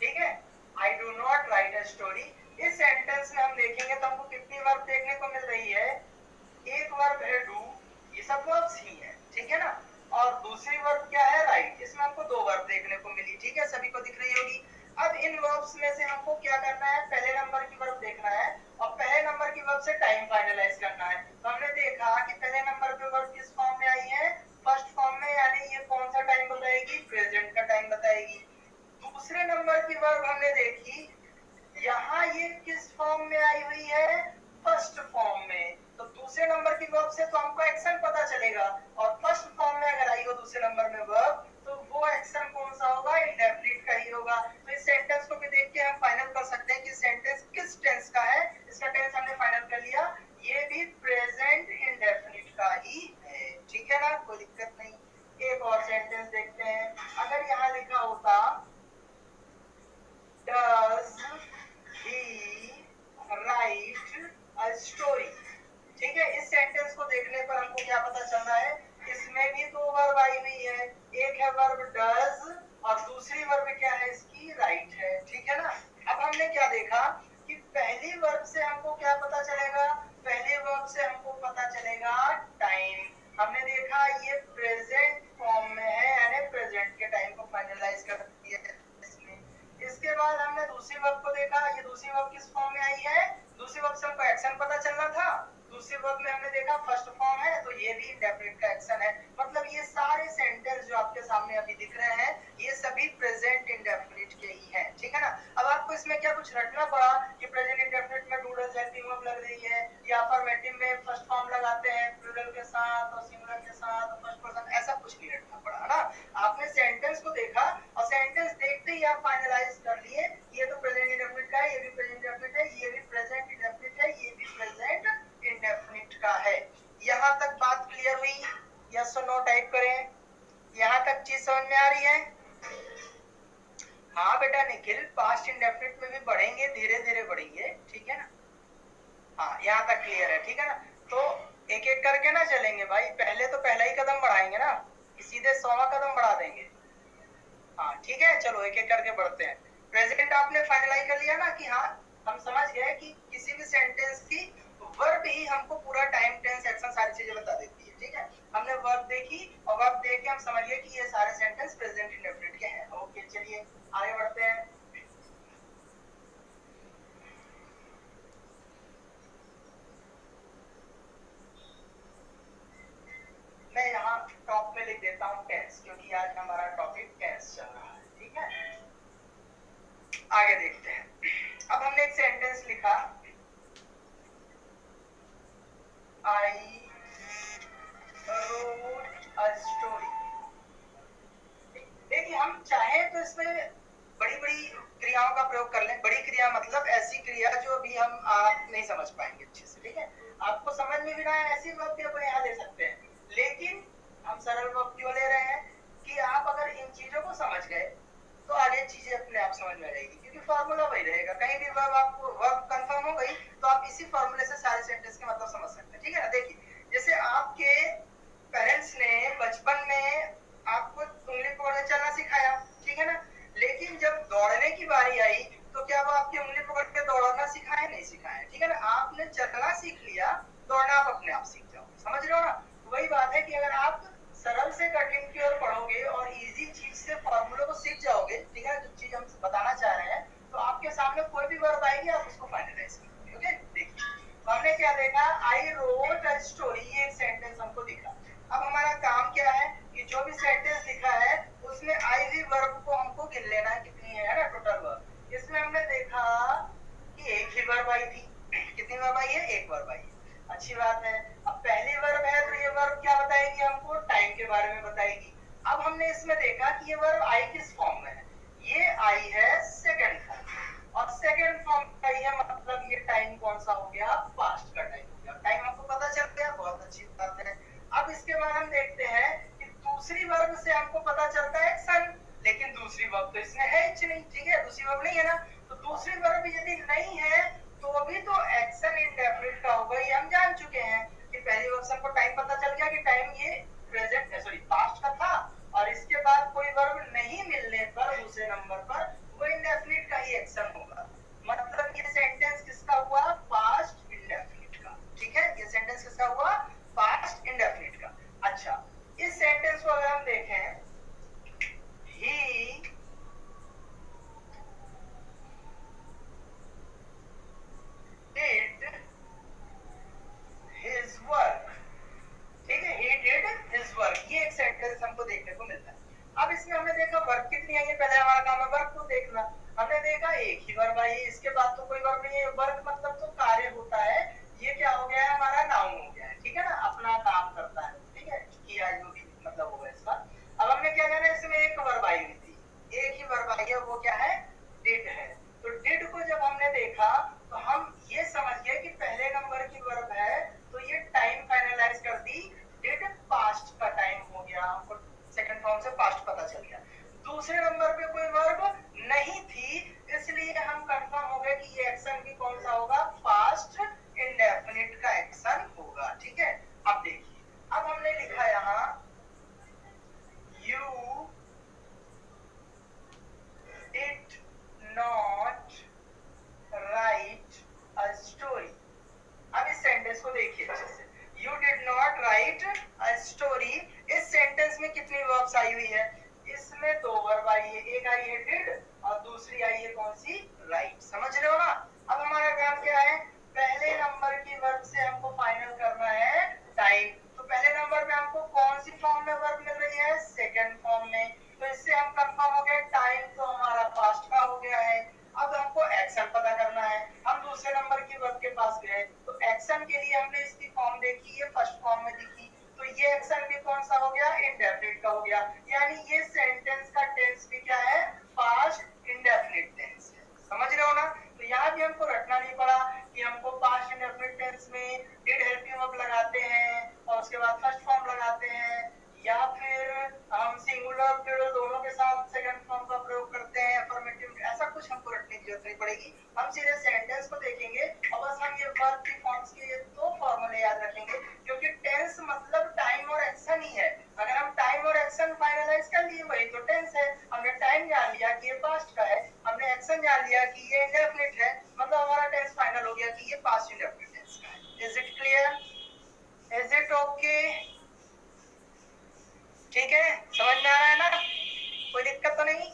ठीक है, I do not right a story. इस सेंटेंस में हम देखेंगे तो हमको कितनी वर्ब देखने को मिल रही है, एक वर्ब है डू, ये सब वर्ब्स ही है। ठीक है ना, और दूसरी वर्ब क्या है, राइट। इसमें हमको दो वर्ब देखने को मिली। ठीक है, सभी को दिख रही होगी। अब इन वर्ब्स में से हमको क्या करना है, पहले नंबर की वर्ब देखना है और पहले नंबर की वर्ब से टाइम फाइनलाइज करना है। तो हमने देखा कि पहले नंबर पे वर्ब किस फॉर्म में आई है, फर्स्ट फॉर्म में, यानी ये कौन सा टाइम बताएगी, प्रेजेंट का टाइम बताएगी। दूसरे नंबर की वर्ब हमने देखी, यहाँ ये किस फॉर्म में आई हुई है, फर्स्ट फॉर्म में। तो दूसरे नंबर की वर्ब से तो हमको एक्शन पता चलेगा, और फर्स्ट फॉर्म में अगर आई हो दूसरे नंबर में वर्ब तो वो एक्शन कौन सा होगा, इंडेफिनिट का ही होगा। तो इस सेंटेंस को भी देख के हम फाइनल कर सकते हैं कि सेंटेंस किस टेंस का है। इसका टेंस हमने फाइनल कर लिया, ये भी प्रेजेंट इंडेफिनिट का ही है। ठीक है ना, कोई दिक्कत नहीं। एक और सेंटेंस देखते हैं। अगर यहाँ लिखा होता does he right a story, ठीक है, इस सेंटेंस को देखने पर हमको क्या पता चल रहा है, इसमें भी दो वर्ब आई हुई है, एक है वर्ब डज और दूसरी वर्ब क्या है इसकी, राइट है, ठीक है ना। अब हमने क्या देखा कि पहली वर्ब से हमको क्या पता चलेगा, पहली वर्ब से हमको पता चलेगा टाइम। हमने देखा ये प्रेजेंट फॉर्म में है, यानी प्रेजेंट के टाइम को फाइनलाइज कर दिया इसमें। इसके बाद हमने दूसरी वर्ब को देखा, ये दूसरी वर्ब किस फॉर्म में आई है, दूसरी वर्ब से हमको एक्शन पता चलना था, दूसरी वर्ब में हमने देखा फर्स्ट फॉर्म है, तो ये भी इंडेफिनिट का एक्शन है। मतलब ये सारे सेंटेंस जो आपके सामने अभी दिख रहे हैं ये सभी प्रेजेंट इंडेफिनिट के ही हैं, ठीक है ना। अब आपको इसमें क्या कुछ रटना पड़ा कि प्रेजेंट इंडेफिनिट में डूडल्स हेल्पिंग वर्ब लग रही है या अफर्मेटिव में फर्स्ट फॉर्म लगाते हैं प्लूरल के साथ और सिंगुलर के साथ और फर्स्ट पर्सन, ऐसा कुछ नहीं रटना पड़ा, है ना। आपने सेंटेंस को देखा और सेंटेंस देखते ही आप फाइनलाइज कर लिए ये तो प्रेजेंट इंडेफिनिट का है, ये भी प्रेजेंट इंडेफिनिट है, ये भी प्रेजेंट इंडेफिनिट है, ये भी प्रेजेंट इंडेफिनिट का है। यहाँ तक बात क्लियर हुई, यस और नो टाइप करें। यहाँ तक चीज समझ में आ रही है। हाँ बेटा निखिल, पास्ट इंडेफिनिट में भी बढ़ेंगे, धीरे धीरे बढ़ेंगे, ठीक है ना। हाँ यहाँ तक क्लियर है, ठीक है ना। तो एक एक करके ना चलेंगे भाई, पहले तो पहला ही कदम बढ़ाएंगे ना, सीधे 100वां कदम बढ़ा देंगे। हाँ ठीक है, चलो एक एक करके बढ़ते हैं। प्रेजेंट आपने फाइनलाइज कर लिया ना कि हाँ हम समझ गए कि किसी भी सेंटेंस की वर्ब ही हमको पूरा टाइम टेंस एक्शन सारी चीजें बता देती है, ठीक है। हमने वर्ब देखी और वर्ब देख के हम समझ गए कि ये सारे सेंटेंस प्रेजेंट इंडेफिनिट के हैं। ओके चलिए आगे बढ़ते हैं। मैं यहाँ टॉप में लिख देता हूँ टेंस, क्योंकि आज हमारा टॉपिक टेंस चल रहा है, ठीक है। आगे देखते हैं। अब हमने एक सेंटेंस लिखा, I wrote a story। देखिए हम चाहे तो इसमें बड़ी बड़ी क्रियाओं का प्रयोग कर लें। बड़ी क्रिया मतलब ऐसी क्रिया जो अभी आप नहीं समझ पाएंगे अच्छे से, ठीक है। आपको समझ में भी ना आए ऐसी वर्ब भी अपन यहाँ ले सकते हैं, लेकिन हम सरल वर्ब क्यों ले रहे हैं कि आप अगर इन चीजों को समझ गए तो आगे चीजें अपने आप समझ में आएगी, क्योंकि फॉर्मूला वही रहेगा। कहीं भी वर्ब आपको वर्ब कंफर्म हो गई तो आप इसी फॉर्मूले से सारे सेंटेंस के मतलब समझ सकते हैं, ठीक है ना। देखिए जैसे आपके पेरेंट्स ने बचपन में आपको उंगली पकड़ के चलना सिखाया, ठीक है ना, लेकिन जब दौड़ने की बारी आई तो क्या वो आपकी उंगली पकड़ के दौड़ना सिखाए, नहीं सिखाए, ठीक है ना। आपने चलना सीख लिया, दौड़ना आप अपने आप सीख जाओ, समझ रहे हो ना। वही बात है कि अगर आप सरल से कठिन की ओर पढ़ोगे और इजी चीज से फॉर्मूले को सीख जाओगे, ठीक है, जो चीज हम बताना चाह रहे हैं, तो आपके सामने कोई भी वर्ब आएगी आप उसको फाइनलाइज करोगे। ओके देखिए तो हमने क्या देखा, आई रोट अ स्टोरी, ये एक सेंटेंस हमको दिखा। अब हमारा काम क्या है कि जो भी सेंटेंस दिखा है उसमें आई हुई वर्ब को हमको गिन लेना है कितनी है ना, टोटल वर्ब। इसमें हमने देखा कि एक ही वर्ब आई थी। कितनी वर्ब आई है, एक वर्ब आई है, अच्छी बात है। अब पहली वर्ब है तो ये वर्ब क्या बताएगी हमको, टाइम के बारे में बताएगी। अब हमने इसमें देखा कि ये वर्ब आई किस फॉर्म में है, ये आई है सेकंड फॉर्म, और सेकंड फॉर्म का ये मतलब ये टाइम कौन सा हो गया, पास्ट का टाइम हो गया। टाइम आपको पता चल गया, बहुत अच्छी बात है। अब इसके बाद हम देखते हैं कि दूसरी वर्ब से हमको पता चलता है एक्शन, लेकिन दूसरी वर्ब तो इसमें है ही नहीं, ठीक है, दूसरी वर्ब नहीं है ना। तो दूसरी वर्ब यदि नहीं है तो भी तो एक्शन इंडेफिनिट का होगा, ये हम जान चुके हैं कि पहली वर्ब से हमको टाइम पता चल गया कि टाइम ये प्रेजेंट सॉरी पास्ट का था, और इसके बाद कोई वर्ब नहीं मिलने पर दूसरे नंबर पर वो इंडेफिनिट का ही एक्शन होगा। मतलब ये सेंटेंस किसका हुआ, पास्ट इंडेफिनिट का, ठीक है, ये सेंटेंस किसका हुआ, पास्ट इंडेफिनिट का। अच्छा इस सेंटेंस को अगर हम देखें, ही did his work, ठीक है, he did his work, ये एक सेंटेंस हमको देखने को मिलता है। अब इसमें हमने देखा वर्ब कितनी आई है, पहले हमारा काम है वर्ब को देखना। हमने देखा एक ही वर्ब आई है, इसके बाद तो कोई वर्ब नहीं है। वर्ब मतलब तो कार्य होता है, ये क्या हो गया है, हमारा नाउन हो गया है, ठीक है ना, अपना काम करता है, ठीक है, किया जो भी मतलब होगा इसका। अब हमने क्या जाना, इसमें एक वर्ब आई हुई थी, एक ही वर्ब आई है, वो क्या है, डिड है। तो डिड को जब हमने देखा तो हम ये समझ गए कि पहले नंबर की वर्ब है, तो ये टाइम फाइनलाइज कर दी, डिड पास्ट का टाइम हो गया, हमको इसमें कितनी वर्ब्स आई हुई है? इसमें 2 वर्ब आई है, एक आई है डिड और दूसरी आई है कौन सी? राइट। समझ रहे हो ना? अब हमारा काम क्या है? पहले नंबर की वर्ब से हमको फाइनल करना है टाइम। तो पहले नंबर में हमको कौन सी फॉर्म में वर्ब मिल रही है? सेकंड फॉर्म में। तो इससे हम कंफर्म हो गए टाइम तो हमारा पास्ट का हो गया है। अब हमको एक्शन पता करना है। हम दूसरे नंबर की वर्ब के पास गए तो एक्शन के लिए हमने इसकी फॉर्म देखी, ये फर्स्ट फॉर्म में दिखी, तो ये एक्शन भी कौन सा हो गया? इंडेफिनिट का हो गया। यानी ये सेंटेंस का टेंस भी क्या है? पास्ट इंडेफिनिट टेंस है। समझ रहे हो ना? तो यहाँ भी हमको रटना नहीं पड़ा कि हमको पास्ट इंडेफिनिट टेंस में डिड हेल्पिंग वर्ब लगाते हैं और उसके बाद फर्स्ट फॉर्म लगाते हैं, या फिर हम सिंगुलर प्लूरल दोनों के साथ सेकंड फॉर्म का प्रयोग करते हैं अफर्मेटिव। ऐसा कुछ हमको रटने की जरूरत नहीं पड़ेगी। हम सीधे सेंटेंस को देखेंगे और बस हम ये वर्ब की फॉर्म्स के ये 2 फॉर्मूले याद रखेंगे, क्योंकि टेंस मतलब टाइम और एक्शन ही है। अगर हम टाइम और एक्शन फाइनलाइज कर लिए वही तो टेंस है। हमने टाइम जान लिया कि ये पास्ट का है, हमने एक्शन जान लिया कि ये इंडेफिनिट है, मतलब हमारा टेंस फाइनल हो गया कि ये पास्ट इंडेफिनिट टेंस का है। Is it clear? Is it okay? ठीक है, समझ में आ रहा है ना? कोई दिक्कत तो नहीं?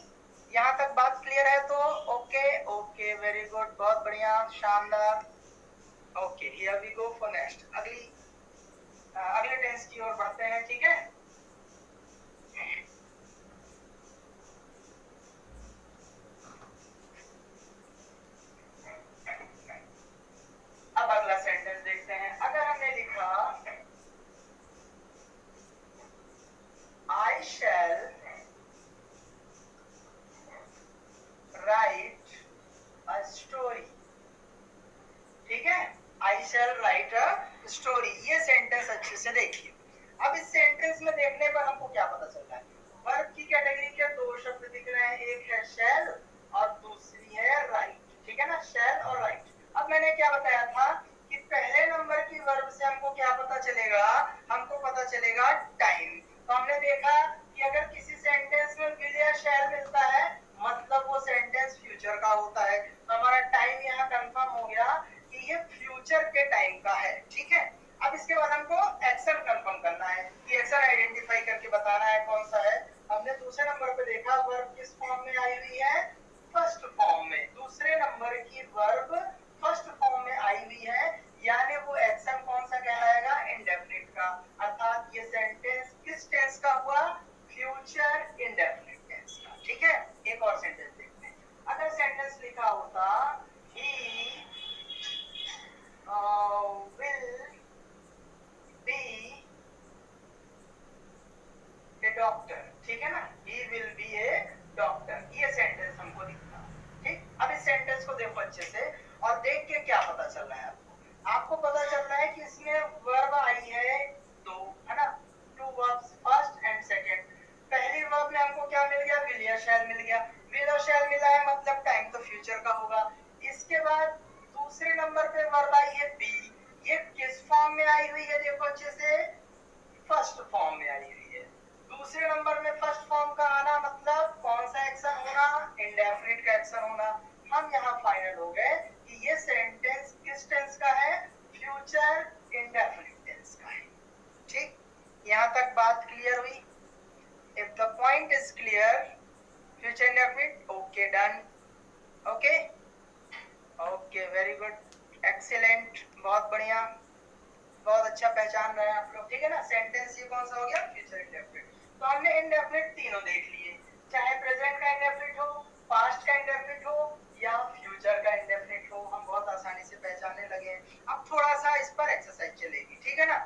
यहाँ तक बात क्लियर है तो ओके ओके, वेरी गुड, बहुत बढ़िया, शानदार। Okay, here we go for next. अगले टेंस की ओर बढ़ते हैं। ठीक है, अब अगला सेंटेंस देखते हैं। अगर हमने लिखा I shall write a story, ठीक है, I shall write a story, ये सेंटेंस अच्छे से देखिए। अब इस सेंटेंस में देखने पर हमको क्या पता चल रहा है? वर्ब की कैटेगरी के 2 शब्द दिख रहे हैं, एक है shall और दूसरी है write, ठीक है ना? shall और write। अब मैंने क्या बताया था कि पहले नंबर की वर्ब से हमको क्या पता चलेगा? हमको पता चलेगा टाइम। तो हमने देखा कि अगर किसी सेंटेंस में will या shall मिलता है मतलब वो सेंटेंस फ्यूचर का होता है। तो हमारा टाइम यहाँ कंफर्म हो गया कि ये फ्यूचर के टाइम का है। ठीक है, अब इसके बाद हमको एक्शन कंफर्म करना है कि एक्शन आइडेंटिफाई करके बताना है कौन सा है। हमने दूसरे नंबर पे देखा वर्ब किस फॉर्म में आई हुई है? फर्स्ट फॉर्म में। दूसरे नंबर की वर्ब फर्स्ट फॉर्म में आई हुई है, यानी वो एक्शन कौन सा कहलाएगा? इंडेफिनिट का। अर्थात ये सेंटेंस किस टेंस का हुआ? फ्यूचर इंडेफिनिट टेंस का। ठीक है, एक और सेंटेंस देखते हैं। अगर सेंटेंस लिखा होता he will be a doctor, ठीक है ना? he will be a doctor, ये सेंटेंस हमको लिखना। ठीक, अब इस सेंटेंस को देखो अच्छे से और देख के क्या पता चल रहा है आपको? आपको पता चल रहा है कि इसमें वर्ब आई है 2, है ना? 2 वर्ब्स, फर्स्ट एंड सेकंड। पहली वर्ब में हमको क्या मिल गया? विल या शैल मिल गया। विल और शैल मिला है मतलब टाइम तो फ्यूचर का होगा। इसके बाद दूसरे नंबर पे वर्ब आई है बी, ये किस फॉर्म में आई हुई है? देखो अच्छे से, फर्स्ट फॉर्म में आई हुई है। दूसरे नंबर में फर्स्ट फॉर्म का आना मतलब कौन सा एक्शन होना? इंडेफिनिट का एक्शन होना। हम यहाँ फाइनल हो गए कि ये सेंटेंस किस टेंस का है? फ्यूचर इंडेफिनिट टेंस का है। ठीक, यहाँ तक बात क्लियर हुई? If the point is clear, future indefinite, okay, done, okay, okay, very good, excellent, बहुत बढ़िया, बहुत अच्छा पहचान रहे हैं आप लोग। ठीक है ना? सेंटेंस ये कौन सा हो गया? Future indefinite. तो हमने इंडेफिनिट तीनों देख लिए, चाहे प्रेजेंट का इंडेफिनिट हो, पास्ट का इंडेफिनिट हो या फ्यूचर का इंडेफिनिट हो, हम बहुत आसानी से पहचानने लगे हैं। अब थोड़ा सा इस पर एक्सरसाइज चलेगी। ठीक है ना?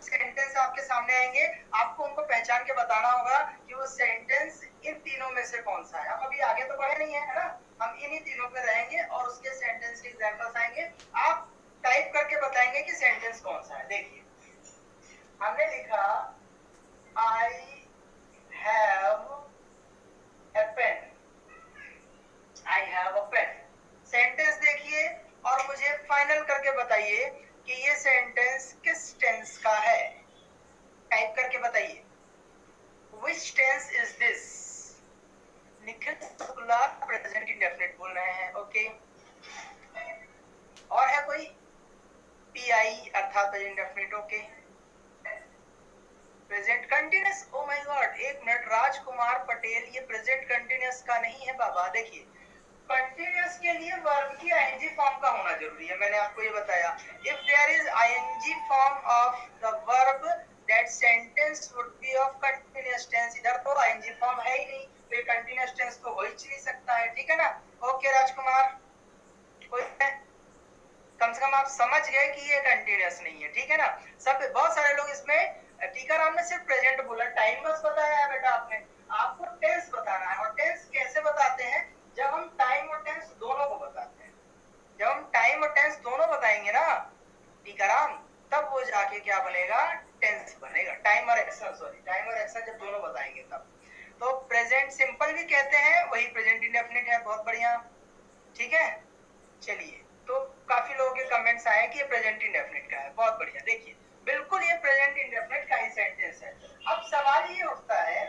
सेंटेंस आपके सामने आएंगे, आपको उनको पहचान के बताना होगा कि वो सेंटेंस इन तीनों में से कौन सा है। हम अभी आगे तो बढ़े नहीं है, है ना? हम इन्हीं तीनों पे रहेंगे और उसके सेंटेंस के एग्जांपल्स आएंगे। आप टाइप करके बताएंगे कि सेंटेंस कौन सा है। देखिए, हमने लिखा I have a pen, I have a pen। Sentence देखिए और मुझे फाइनल करके बताइए कि ये सेंटेंस किस टेंस का है। टाइप करके बताइए, which tense is this? Nikhil Shukla present indefinite बोल रहे हैं। ओके, और है कोई? PI अर्थात present indefinite. Okay, present continuous, oh my God, एक मिनट, राजकुमार पटेल, ये प्रेजेंट कंटिन्यूअस का नहीं है बाबा। देखिए कंटिन्यूअस के लिए वर्ब की आईएनजी फॉर्म का होना जरूरी है, मैंने आपको ये बताया। If there is ING form of the verb that sentence would be of continuous tense. इधर तो आईएनजी फॉर्म है ही नहीं, तो कंटिन्यूअस टेंस तो हो ही नहीं सकता है, ठीक है ना। ओके राजकुमार, कोई है? कम से कम आप समझ गए कि ये कंटिन्यूअस नहीं है, ठीक है ना। सब बहुत सारे लोग इसमें, टीकाराम ने सिर्फ प्रेजेंट बोला, टाइम बस बताया है बेटा आपने, आपको टेंस बताना है। और टेंस कैसे बताते हैं? जब हम टाइम और टेंस दोनों को बताते हैं। जब हम टाइम और टेंस दोनों बताएंगे ना टीकाराम, तब वो जाके क्या बनेगा, टेंस बनेगा। टाइम और एक्शन, सॉरी टाइम और एक्शन जब दोनों बताएंगे तब। तो प्रेजेंट सिंपल भी कहते हैं, वही प्रेजेंट इंडेफिनिट है। बहुत बढ़िया, ठीक है। चलिए, तो काफी लोगों के कमेंट्स आए कि ये प्रेजेंट इंडेफिनिट का है, बहुत बढ़िया। देखिए बिल्कुल ये प्रेजेंट इंडेफिनिट का ही सेंटेंस है। अब सवाल ये उठता है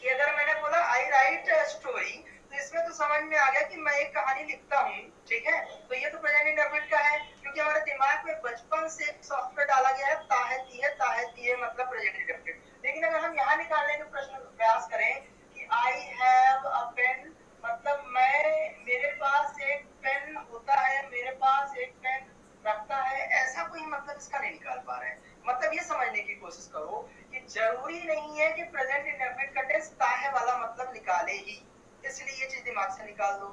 कि अगर मैंने बोला आई राइट स्टोरी, तो इसमें तो समझ में आ गया कि मैं एक कहानी लिखता हूँ, ठीक है। तो ये तो प्रेजेंट इंडेफिनिट का है, क्योंकि हमारे दिमाग में बचपन से एक सॉफ्टवेयर डाला गया है, ताहे मतलब प्रेजेंट इंडेफिनिट। लेकिन अगर हम यहाँ निकालने के प्रश्न प्रयास करें कि आई हैव अ पेन, मतलब मेरे पास एक पेन होता है, मेरे पास एक पेन रखता है, ऐसा कोई मतलब इसका नहीं निकाल पा रहे हैं। मतलब ये समझने की कोशिश करो कि जरूरी नहीं है कि प्रेजेंट इंडेफिनिट का टेंस ताहे वाला मतलब निकाले ही, इसलिए ये चीज दिमाग से निकाल दो।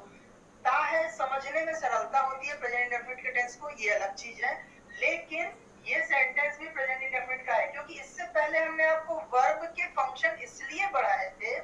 ताहे समझने में सरलता होती है, प्रेजेंट इंडेफिनिट के टेंस को, ये अलग चीज है। लेकिन ये सेंटेंस भी प्रेजेंट इंडेफिनिट का है, क्योंकि इससे पहले हमने आपको वर्ब के फंक्शन इसलिए पढ़ाए थे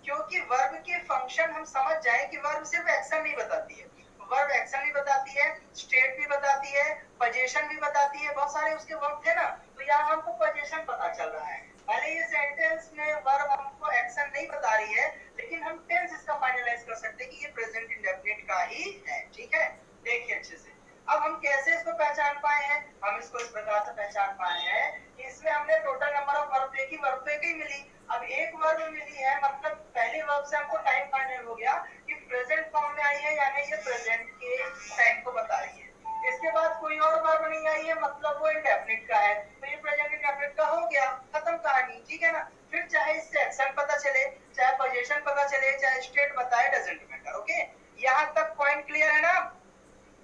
क्योंकि वर्ब के फंक्शन हम समझ जाए कि वर्ब सिर्फ एक्शन नहीं बताती है, वर्ब एक्शन भी बताती है, स्टेट भी बताती है, पोजीशन भी बताती है, बहुत सारे उसके वर्ब थे ना। तो यहाँ हमको पोजीशन पता चल रहा है। भले ये सेंटेंस में वर्ब हमको एक्शन नहीं बता रही है, लेकिन हम टेंस इसका फाइनलाइज कर सकते हैं कि ये प्रेजेंट इंडेफिनिट का ही है, ठीक है। देखिए अच्छे से, अब हम कैसे इसको पहचान पाए हैं? हम इसको इस प्रकार से पहचान पाए हैं कि इसमें हमने टोटल नंबर ऑफ वर्ब देखी, वर्ब तो एक ही मिली। अब एक वर्ब मिली है, मतलब पहले वर्ब से हमको टाइम फाइनल हो गया कि प्रेजेंट फॉर्म में आई है, यानी ये प्रेजेंट के टाइम को बता रही है। इसके बाद कोई और वर्ब नहीं आई है, मतलब वो इंडेफिनिट का है, तो ये प्रेजेंट इंडेफिनिट का हो गया, खत्म कहानी, ठीक है ना। फिर चाहे इससे एक्शन पता चले, चाहे पोजीशन पता चले, चाहे स्टेट बताए, डजंट मैटर। ओके, यहाँ तक पॉइंट क्लियर है ना?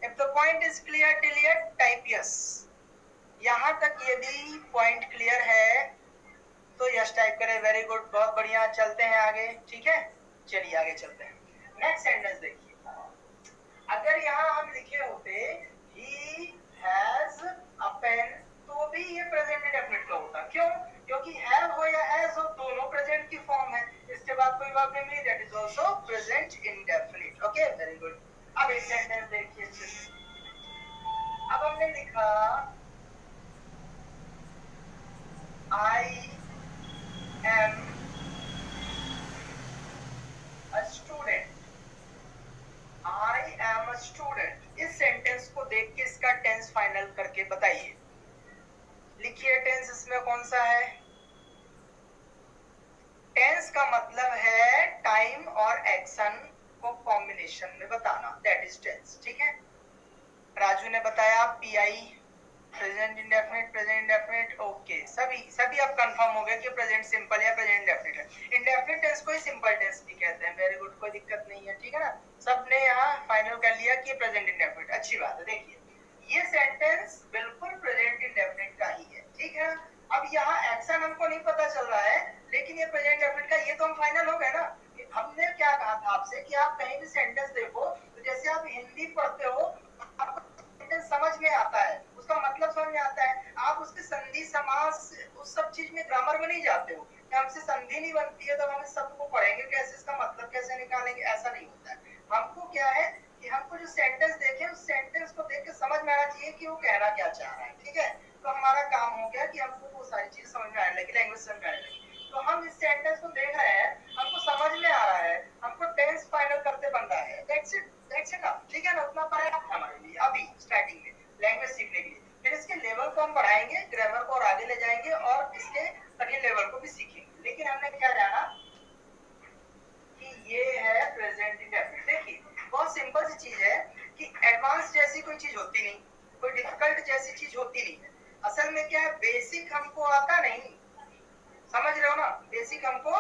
If the point is clear till yet, type yes. यहाँ तक यदि पॉइंट क्लियर है तो यस टाइप करें। वेरी गुड, बहुत बढ़िया। चलते हैं आगे, ठीक है। चलिए आगे चलते हैं। नेक्स्ट सेंटेंस देखिए, अगर यहाँ हम लिखे होते he has a pen, तो भी ये प्रेजेंट इंडेफिनिट का होता। क्यों? क्योंकि have हो या has हो, दोनों प्रेजेंट की फॉर्म है। इसके बाद कोई वर्ब नहीं मिली, that is also present indefinite. Okay, very good. अब एक सेंटेंस देखिए अच्छे से। अब हमने लिखा I am a student, I am a student। इस सेंटेंस को देख के इसका टेंस फाइनल करके बताइए। लिखिए टेंस इसमें कौन सा है? टेंस का मतलब है टाइम और एक्शन को कॉम्बिनेशन में बताना, दैट इज टेंस, ठीक है। राजू ने बताया pi present indefinite, present indefinite. Okay, सभी अब कंफर्म हो गया कि प्रेजेंट सिंपल या प्रेजेंट इंडेफिनिट है। इंडेफिनिट टेंस को ही सिंपल टेंस भी कहते हैं। वेरी गुड, कोई दिक्कत नहीं है, ठीक है ना। सबने यहाँ फाइनल कर लिया कि प्रेजेंट इंडेफिनिट, अच्छी बात है। देखिए ये सेंटेंस बिल्कुल प्रेजेंट इंडेफिनिट का ही है, ठीक है। अब यहाँ एक्शन हमको नहीं पता चल रहा है, लेकिन ये प्रेजेंट इंडेफिनिट का, ये तो हम फाइनल हो गए ना। हमने क्या कहा था आपसे कि आप कहीं भी सेंटेंस देखो, तो जैसे आप हिंदी पढ़ते हो, आपको सेंटेंस समझ में आता है, उसका मतलब समझ में आता है, आप उसके संधि समास उस सब चीज में ग्रामर में नहीं जाते हो। हमसे संधि नहीं बनती है तो हम इस सब को पढ़ेंगे कैसे, इसका मतलब कैसे निकालेंगे, ऐसा नहीं होता है। हमको क्या है कि हमको जो सेंटेंस देखे, उस सेंटेंस को देख के समझ में आना चाहिए कि वो कहना क्या चाह रहा है, ठीक है। तो हमारा काम हो गया कि हमको वो सारी चीज समझ में आने लगी, लैंग्वेज समझ में आने लगी। तो हम इस सेंटेंस को देख रहे हैं, हमको समझ में आ रहा है, हमको टेंस फाइनल करते बन रहा है, दैट्स इट ना, ठीक है ना। उतना पर्याप्त है हमारे लिए अभी स्टार्टिंग में लैंग्वेज सीखने के लिए। फिर इसके लेवल को हम बढ़ाएंगे, ग्रामर को और आगे ले जाएंगे और इसके अगले लेवल को भी सीखेंगे। लेकिन हमने क्या जाना कि ये है प्रेजेंट इंडेफिनिट। देखिए बहुत सिंपल सी चीज है कि एडवांस जैसी कोई चीज होती नहीं, कोई डिफिकल्ट जैसी चीज होती नहीं है। असल में क्या है, बेसिक हमको आता नहीं, समझ रहे हो ना, बेसिक हमको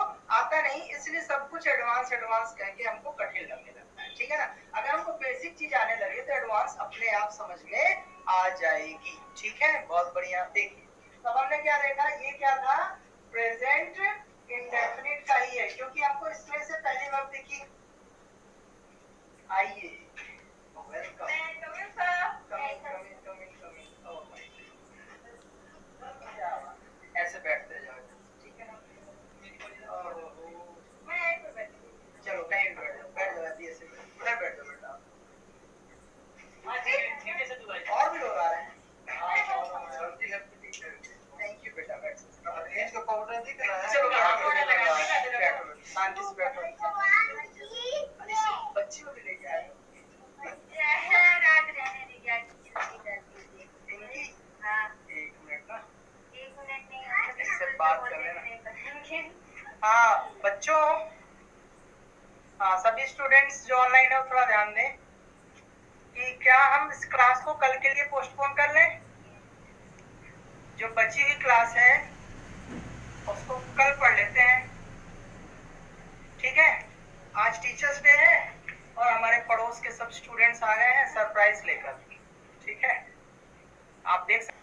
एडवांस कह के हमको कठिन लगने लगता है, ठीक है ना। अगर हमको बेसिक चीज आने लगे तो एडवांस अपने आप समझ में आ जाएगी, ठीक है। बहुत बढ़िया। देखिए तो अब हमने क्या देखा, ये क्या था, प्रेजेंट इंडेफिनिट का ही है, क्योंकि आपको इसमें से पहली वर्ब दिखी। आइए, वेलकम, ऐसे बैठते जाओ, ठीक है ना। चलो कहीं भी बैठ जाओ, ऐसे उधर बैठ जाओ बेटा। और भी लोग आ रहे हैं। थैंक यू बेटा, बैठ इसको पाउडर दिख रहा है। चलो बैठो, शांति से बैठो। बच्ची को भी लेके आए बात कर लेना। हाँ बच्चों, हाँ सभी स्टूडेंट्स जो ऑनलाइन है थोड़ा ध्यान दें कि क्या हम इस क्लास को कल के लिए पोस्टपोन कर लें। जो बची हुई क्लास है उसको कल पढ़ लेते हैं, ठीक है। आज टीचर्स डे है और हमारे पड़ोस के सब स्टूडेंट्स आ गए हैं सरप्राइज लेकर, ठीक है। आप देख सकते,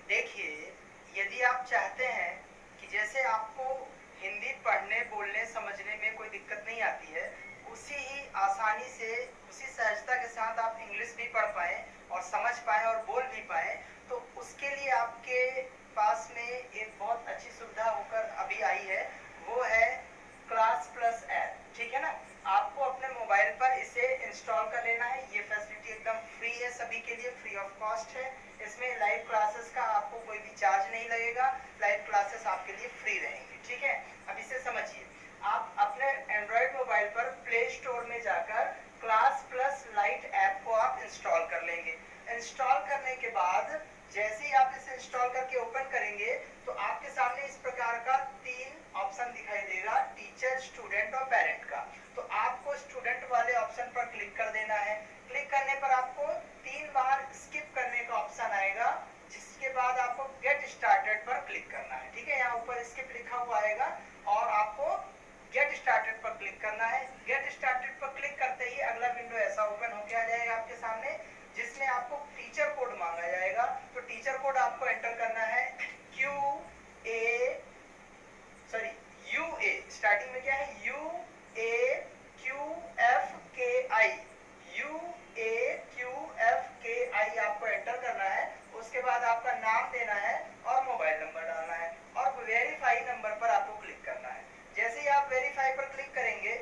देखिए यदि आप चाहते हैं कि जैसे आपको हिंदी पढ़ने बोलने समझने में कोई दिक्कत नहीं आती है, उसी ही आसानी से उसी सहजता के साथ आप इंग्लिश भी पढ़ पाए और समझ पाए और बोल भी पाए, तो उसके लिए आपके पास में एक बहुत अच्छी सुविधा होकर अभी आई है, वो है क्लास प्लस ऐप, ठीक है ना। आपको अपने मोबाइल पर इसे इंस्टॉल कर लेना है। ये फैसिलिटी एकदम फ्री है, सभी के लिए फ्री ऑफ कॉस्ट है। इसमें लाइव क्लासेस का आपको कोई भी चार्ज नहीं लगेगा, लाइव क्लासेस आपके लिए फ्री रहेंगी, ठीक है। अब इसे समझिए, आप अपने एंड्रॉइड मोबाइल पर प्ले स्टोर में जाकर क्लास प्लस लाइट ऐप को आप इंस्टॉल कर लेंगे। इंस्टॉल करने के बाद जैसे ही आप इसे इंस्टॉल करके ओपन करेंगे तो आपके सामने इस प्रकार का 3 ऑप्शन दिखाई देगा, टीचर, स्टूडेंट और पेरेंट का। तो आपको स्टूडेंट वाले ऑप्शन पर क्लिक कर देना है। क्लिक करने पर आपको 3 बार स्किप करने का ऑप्शन आएगा, जिसके बाद आपको गेट स्टार्टेड पर क्लिक करना है, ठीक है। यहाँ ऊपर स्किप लिखा हुआ आएगा और आपको गेट स्टार्टेड पर क्लिक करना है। गेट स्टार्टेड पर क्लिक करते ही अगला विंडो ऐसा ओपन होकर आ जाएगा आपके सामने, जिसमें आपको टीचर कोड मांगा जाएगा। तो टीचर कोड आपको एंटर करना है UA, स्टार्टिंग में क्या है, UAQFKI आपको एंटर करना है। उसके बाद आपका नाम देना है और मोबाइल नंबर डालना है और वेरीफाई नंबर पर आपको क्लिक करना है। जैसे ही आप वेरीफाई पर क्लिक करेंगे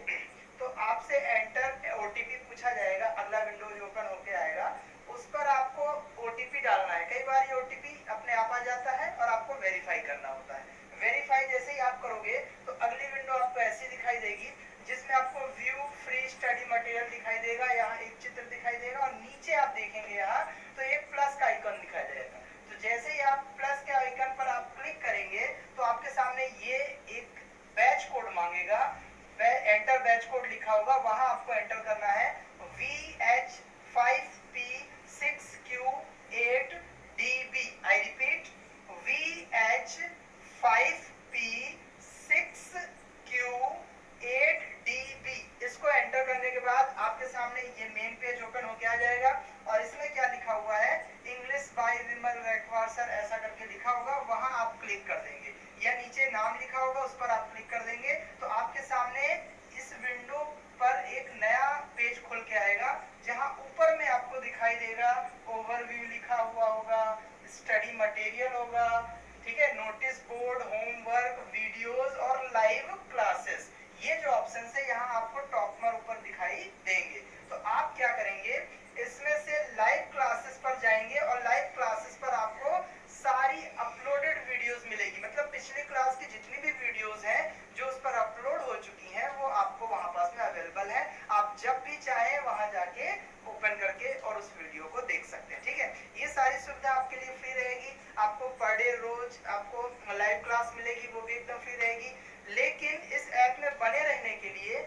तो आपसे एंटर OTP पूछा जाएगा, अगला विंडो जो ओपन होके आएगा उस पर आपको OTP डालना है। कई बार ये OTP अपने आप आ जाता है और आपको वेरीफाई करना होता है। वेरीफाई जैसे ही आप करोगे तो अगली विंडो आपको ऐसी दिखाई देगी, जिसमें आपको व्यू फ्री स्टडी मटेरियल दिखाई देगा। यहाँ एक चित्र दिखाई देगा और नीचे आप देखेंगे यहाँ तो एक प्लस का आइकन दिखाई देगा। तो जैसे ही आप प्लस के आइकन पर आप क्लिक करेंगे तो आपके सामने ये एक बैच कोड मांगेगा, एंटर बैच कोड लिखा होगा, वहां आपको एंटर करना है VH5P6Q8DB। I repeat, VH5P6Q8DB। इसको एंटर करने के बाद आपके सामने ये मेन पेज ओपन होके आ जाएगा और इसमें क्या लिखा हुआ है, इंग्लिश बाय विमल रैठवार सर, ऐसा करके लिखा होगा, वहां आप क्लिक कर देंगे। या नीचे नाम लिखा होगा उस पर आप क्लिक कर देंगे तो आपके सामने इस विंडो पर एक नया पेज खुल के आएगा, जहां ऊपर में आपको दिखाई देगा ओवरव्यू लिखा हुआ होगा, स्टडी मटेरियल होगा, ठीक है, नोटिस बोर्ड, होमवर्क, वीडियोस और लाइव क्लासेस। ये जो ऑप्शन है यहाँ आपको टॉप में ऊपर दिखाई देंगे। तो आप क्या करेंगे, इसमें से लाइव क्लासेस पर जाएंगे और लाइव क्लासेस पर आपको सारी अपलोडेड वीडियोस मिलेगी। मतलब पिछली क्लास की जितनी भी वीडियोस हैं जो उस पर अपलोड हो चुकी हैं वो आपको वहां पास में अवेलेबल है। आप जब भी चाहे वहां जाके ओपन करके और उस वीडियो को देख सकते हैं, ठीक है। ये सारी सुविधा आपके लिए फ्री रहेगी। आपको पर डे रोज आपको लाइव क्लास मिलेगी, वो भी एकदम फ्री रहेगी। लेकिन इस ऐप में बने रहने के लिए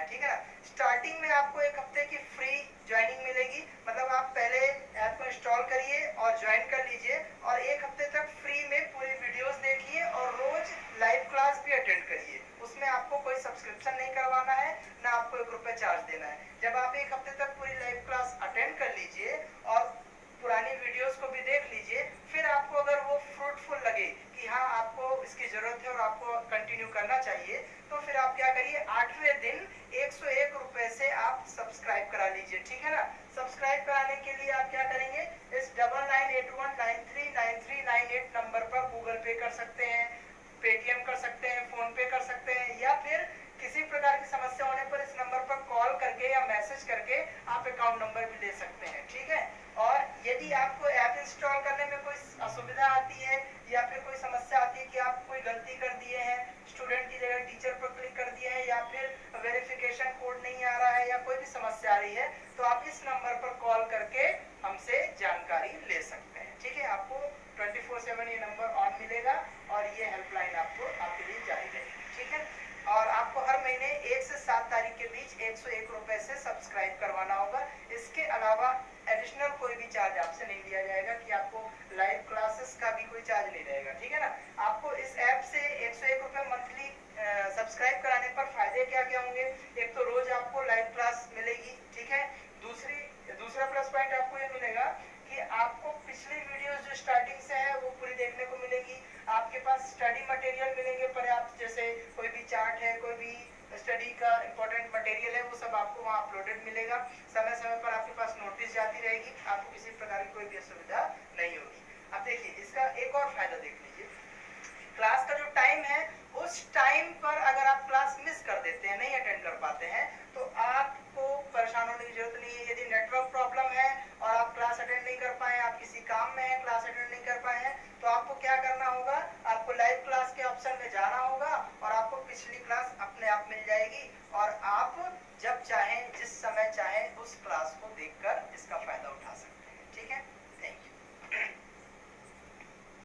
है, ठीक है ना। स्टार्टिंग में आपको एक हफ्ते की फ्री ज्वाइनिंग मिलेगी, मतलब आप पहले ऐप को इंस्टॉल करिए और ज्वाइन कर लीजिए और एक हफ्ते तक फ्री में पूरी वीडियोस देखिए और रोज लाइव क्लास भी अटेंड करिए। उसमें आपको कोई सब्सक्रिप्शन नहीं करवाना है, ना आपको ₹1 चार्ज देना है। जब आप एक हफ्ते तक पूरी लाइव क्लास अटेंड कर लीजिए और पुरानी वीडियोस को भी देख लीजिए, फिर आपको अगर वो फ्रूटफुल लगे कि हाँ आपको इसकी जरूरत है और आपको कंटिन्यू करना चाहिए, तो फिर आप क्या करिए, 8वें दिन ₹101 से आप सब्सक्राइब करा लीजिए, ठीक है ना। सब्सक्राइब कराने के लिए आप क्या करेंगे, इस 9981939398 नंबर पर गूगल पे कर सकते हैं, पेटीएम कर सकते हैं, फोन पे कर सकते हैं, या फिर किसी प्रकार की समस्या होने पर इस नंबर पर कॉल करके या मैसेज करके आप अकाउंट नंबर भी ले सकते हैं, ठीक है। और यदि आपको ऐप इंस्टॉल करने में कोई असुविधा आती है या फिर कोई समस्या आती है कि आप कोई गलती कर दिए हैं, स्टूडेंट की जगह टीचर पर क्लिक कर दिए हैं, या फिर वेरिफिकेशन कोड नहीं आ रहा है, या कोई भी समस्या आ रही है, तो आप इस नंबर पर कॉल करके हमसे जानकारी ले सकते हैं, ठीक है। आपको 24/7 ये नंबर ऑन मिलेगा और ये हेल्पलाइन आपको आपके लिए जारी रहेगी, ठीक है। और आपको हर महीने 1 से 7 तारीख के बीच ₹101 से सब्सक्राइब करवाना होगा। इसके अलावा एडिशनल कोई भी चार्ज आपसे नहीं लिया जाएगा कि आपको लाइव क्लासेस का भी कोई चार्ज नहीं रहेगा, ठीक है ना। आपको इस ऐप से ₹101 मंथली सब्सक्राइब कराने पर फायदे क्या क्या होंगे, एक तो रोज आपको लाइव क्लास मिलेगी, ठीक है। दूसरा प्लस पॉइंट आपको ये मिलेगा कि आपको पिछली वीडियोस जो स्टार्टिंग से है वो पूरी देखने को मिलेगी। आपके पास स्टडी मटेरियल मिलेंगे पर्याप्त, जैसे कोई भी चार्ट है, कोई भी स्टडी का इंपॉर्टेंट मटेरियल है, वो सब आपको वहाँ अपलोडेड मिलेगा। समय समय पर आपके पास नोटिस जाती रहेगी, आपको किसी प्रकार की कोई भी असुविधा नहीं होगी। अब देखिए इसका एक और फायदा देख लीजिए, क्लास का जो टाइम है उस टाइम पर अगर आप क्लास मिस कर देते हैं, नहीं अटेंड कर पाते हैं, तो आपको परेशान होने की जरूरत नहीं है। यदि नेटवर्क प्रॉब्लम है और आप क्लास अटेंड नहीं कर पाए, आप किसी काम में हैं, क्लास अटेंड नहीं कर पाए हैं, तो आपको क्या करना होगा, आपको लाइव क्लास के ऑप्शन में जाना होगा और आपको पिछली क्लास अपने आप मिल जाएगी और आप जब चाहें जिस समय चाहें उस क्लास को देखकर इसका फायदा उठा